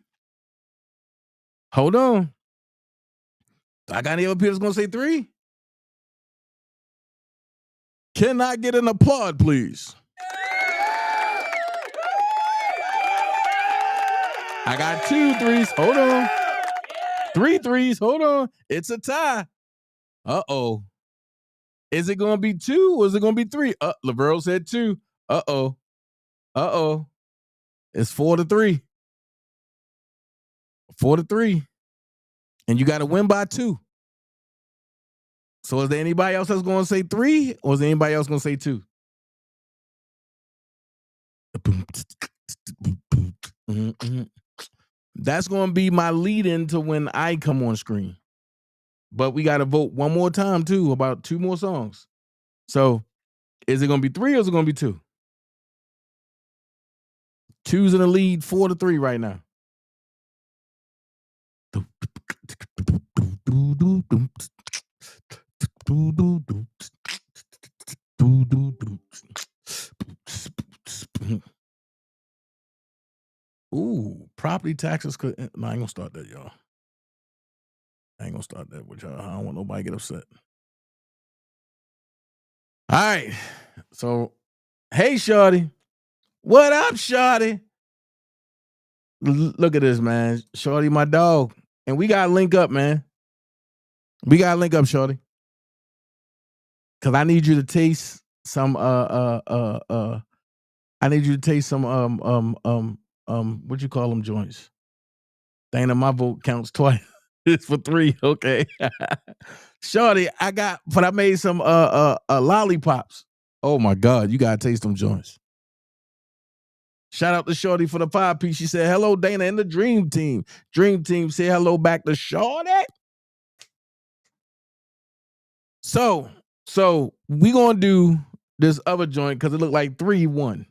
Hold on. Do I got any other people that's going to say 3? Can I get an applaud, please? I got 2 3s. Hold on. 3 3s. Hold on. It's a tie. Uh-oh. Is it going to be 2 or is it going to be 3? Laverl said 2. Uh-oh. Uh-oh. It's 4-3. 4-3. And you got to win by 2. So is there anybody else that's going to say 3 or is there anybody else going to say 2? That's going to be my lead into when I come on screen. But we got to vote one more time too about 2 more songs. So is it going to be 3 or is it going to be 2? 2's in the lead, 4-3 right now. Ooh, property taxes could. No, I ain't gonna start that, y'all. I ain't gonna start that with y'all. I don't want nobody to get upset. All right. So, hey, Shorty. What up, Shorty? Look at this, man. Shorty, my dog. And we gotta link up, man. We gotta link up, Shorty. Cause I need you to taste some I need you to taste some what you call them joints? Dana, my vote counts twice. It's for 3, okay. Shorty, I made some lollipops. Oh my God, you gotta taste them joints. Shout out to Shorty for the 5-piece. She said, hello, Dana and the Dream Team. Dream Team, say hello back to Shorty. So we gonna do this other joint because it looked like 3-1.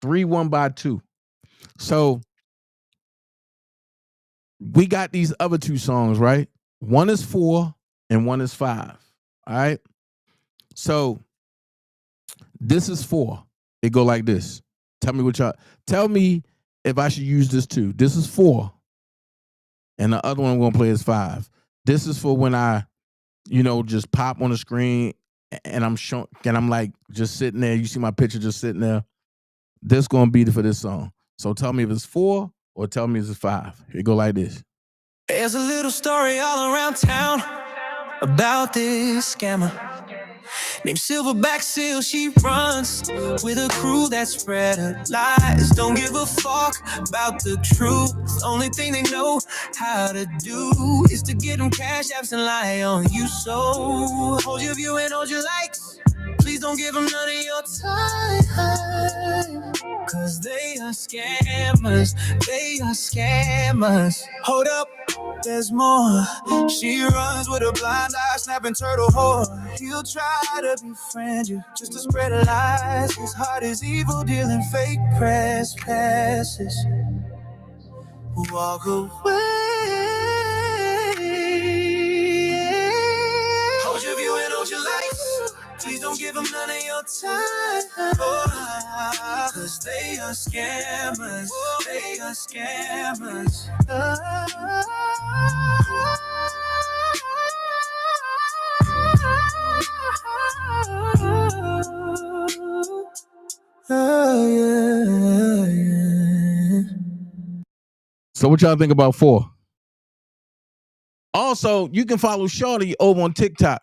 3-1 by 2. So we got these other 2 songs, right? One is 4 and one is 5. All right. So this is 4. It go like this. Tell me if I should use this too. This is 4. And the other one I'm gonna play is 5. This is for when I, just pop on the screen and I'm showing, and I'm like just sitting there. You see my picture just sitting there. This gonna be for this song. So tell me if it's 4 or tell me if it's 5. It go like this. There's a little story all around town about this scammer named Silverback Seal. She runs with a crew that spread her lies. Don't give a fuck about the truth. Only thing they know how to do is to get them cash apps and lie on you. So hold your view and hold your likes. Please don't give them none of your time, cause they are scammers. They are scammers. Hold up, there's more. She runs with a blind eye, snapping turtle whore. He'll try to befriend you just to spread lies. His heart is evil, dealing fake press passes. walk away. Hold your view and hold your life. Please don't give them none of your time. Oh, cause they are scammers. They are scammers. Oh, yeah. So what y'all think about 4? Also, you can follow Shorty over on TikTok.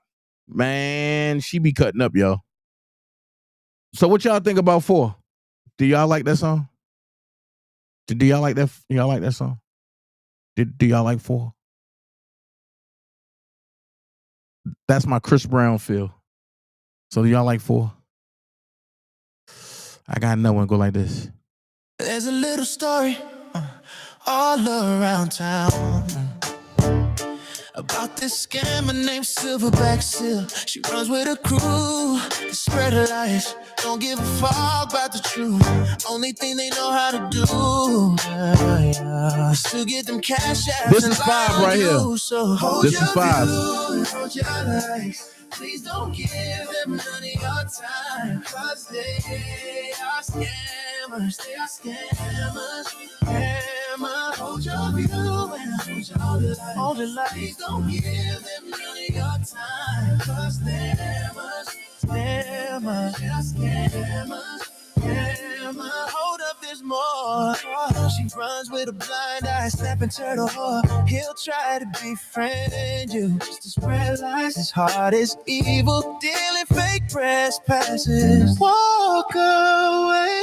Man, she be cutting up, yo. So what y'all think about 4? Do y'all like that song? Do y'all like that? Y'all like that song? Do y'all like 4? That's my Chris Brown feel. So do y'all like 4? I got another one go like this. There's a little story all around town about this scammer named Silverback Sil. She runs with a crew to spread her lies. Don't give a fuck about the truth. Only thing they know how to do is to get them cash apps. This is 5 right here. So This is 5. hold your lies. Please don't give them none of your time, cause they are scammers. They are scammers. Scammer, hold your view and hold your life. Hold your life. Please don't give them none of your time, cause scammers. Scammers. They are scammers. Scammer, hold up, there's more. She runs with a blind eye, snapping turtle whore. He'll try to befriend you just to spread lies. His heart is evil, dealing fake press passes. Walk away.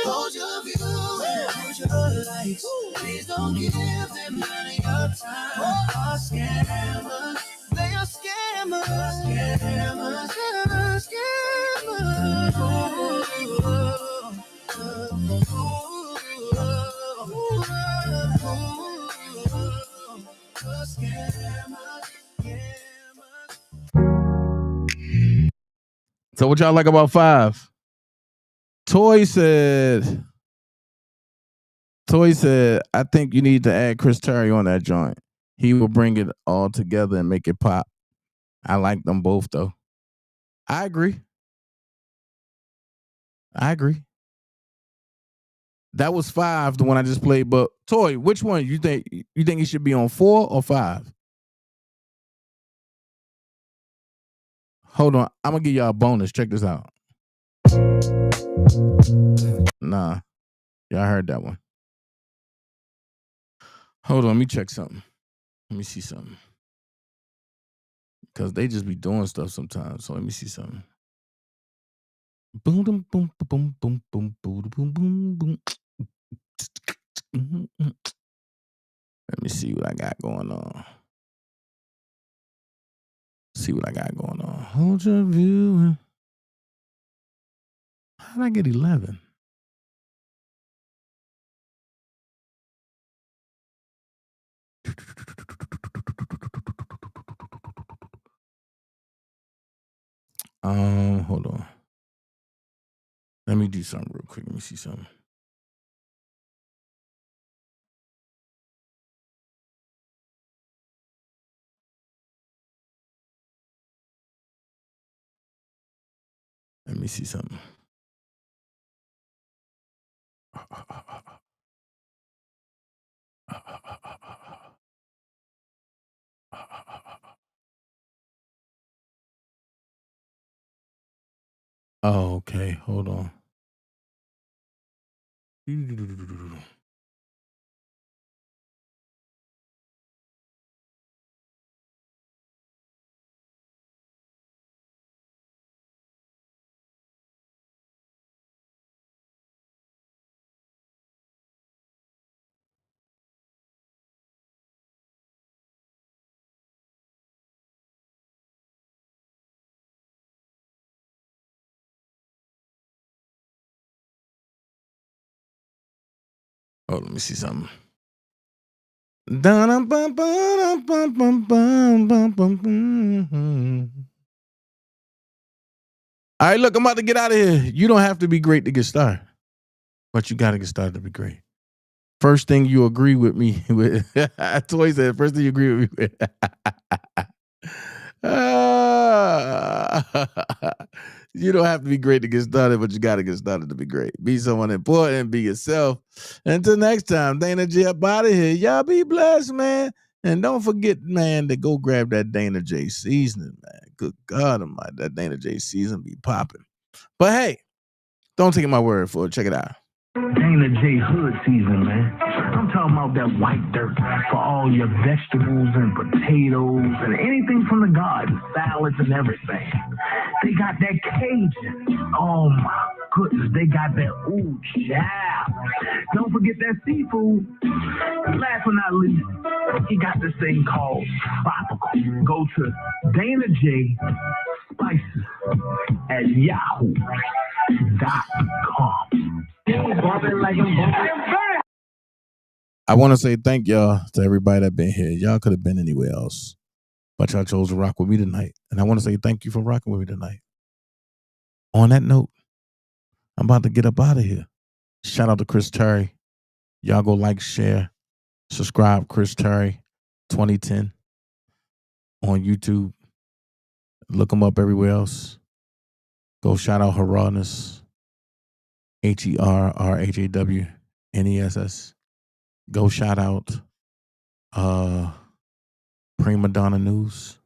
Hold your view and hold your life. Please don't give them none of your time. Are scammers. They are scammers. Scammers. Scammers. So what y'all like about 5? Toy said, I think you need to add Chris Terry on that joint. He will bring it all together and make it pop. I like them both though. I agree. That was 5, the one I just played. But Toy, which one you think it should be on 4 or 5? Hold on, I'm gonna give y'all a bonus. Check this out. Nah, y'all heard that one. Hold on, let me check something. Let me see something. Because they just be doing stuff sometimes. So let me see something. Boom, boom, boom, boom, boom, boom, boom, boom, boom, boom. Let me see what I got going on. Hold your view. How did I get 11? Hold on. Let me do something real quick. Let me see something. Let me see something. Oh, okay. Hold on. Oh, let me see something. All right, look, I'm about to get out of here. You don't have to be great to get started. but you got to get started to be great. First thing you agree with me with, Toy said, first thing you agree with me with. You don't have to be great to get started, but you got to get started to be great. Be someone important, be yourself. Until next time, Dana J up out of here. Y'all be blessed, man. And don't forget, man, to go grab that Dana J seasoning, man. Good God Almighty, that Dana J seasoning be popping. But hey, don't take my word for it. Check it out. Dana J hood season, man. I'm talking about that white dirt for all your vegetables and potatoes and anything from the garden, salads and everything. They got that Cajun. Oh my goodness, they got that ooh child. Don't forget that seafood. Last but not least, he got this thing called tropical. Go to Dana J Spices at yahoo.com. I want to say thank y'all to everybody that been here. Y'all could have been anywhere else, but y'all chose to rock with me tonight. And I want to say thank you for rocking with me tonight. On that note, I'm about to get up out of here. Shout out to Chris Terry. Y'all go like, share, subscribe, Chris Terry 2010 on YouTube. Look him up everywhere else. Go shout out Herawness, HERRHAWNESS. Go shout out Prima Donna News.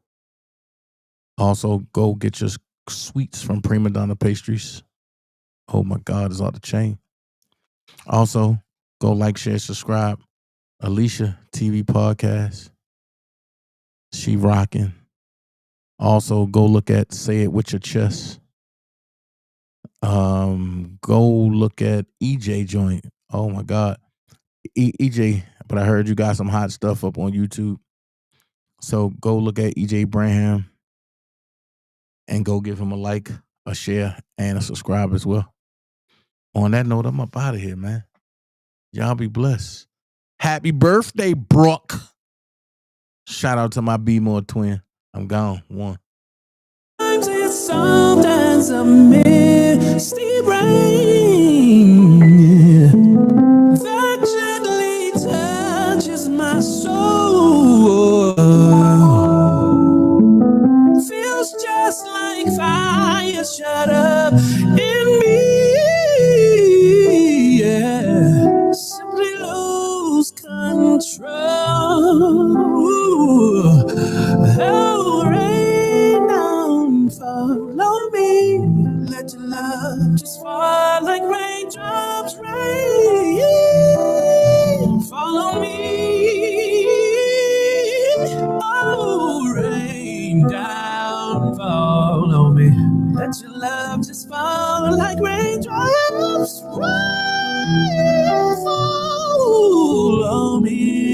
Also, go get your sweets from Prima Donna Pastries. Oh my God, it's off the chain. Also, go like, share, subscribe. Alicia TV Podcast. She rocking. Also, go look at Say It With Your Chest. Go look at EJ Joint. Oh my God. EJ, but I heard you got some hot stuff up on YouTube. So go look at EJ Branham and go give him a like, a share, and a subscribe as well. On that note, I'm up out of here, man. Y'all be blessed. Happy birthday, Brooke. Shout out to my B-More twin. I'm gone. One. Sometimes a misty rain that gently touches my soul. Feels just like fire shut up in me. Yeah, simply lose control. Oh, rain down, follow me. Let your love just fall like raindrops. Rain, follow me. Oh, rain down, follow me. Let your love just fall like raindrops. Rain, follow me.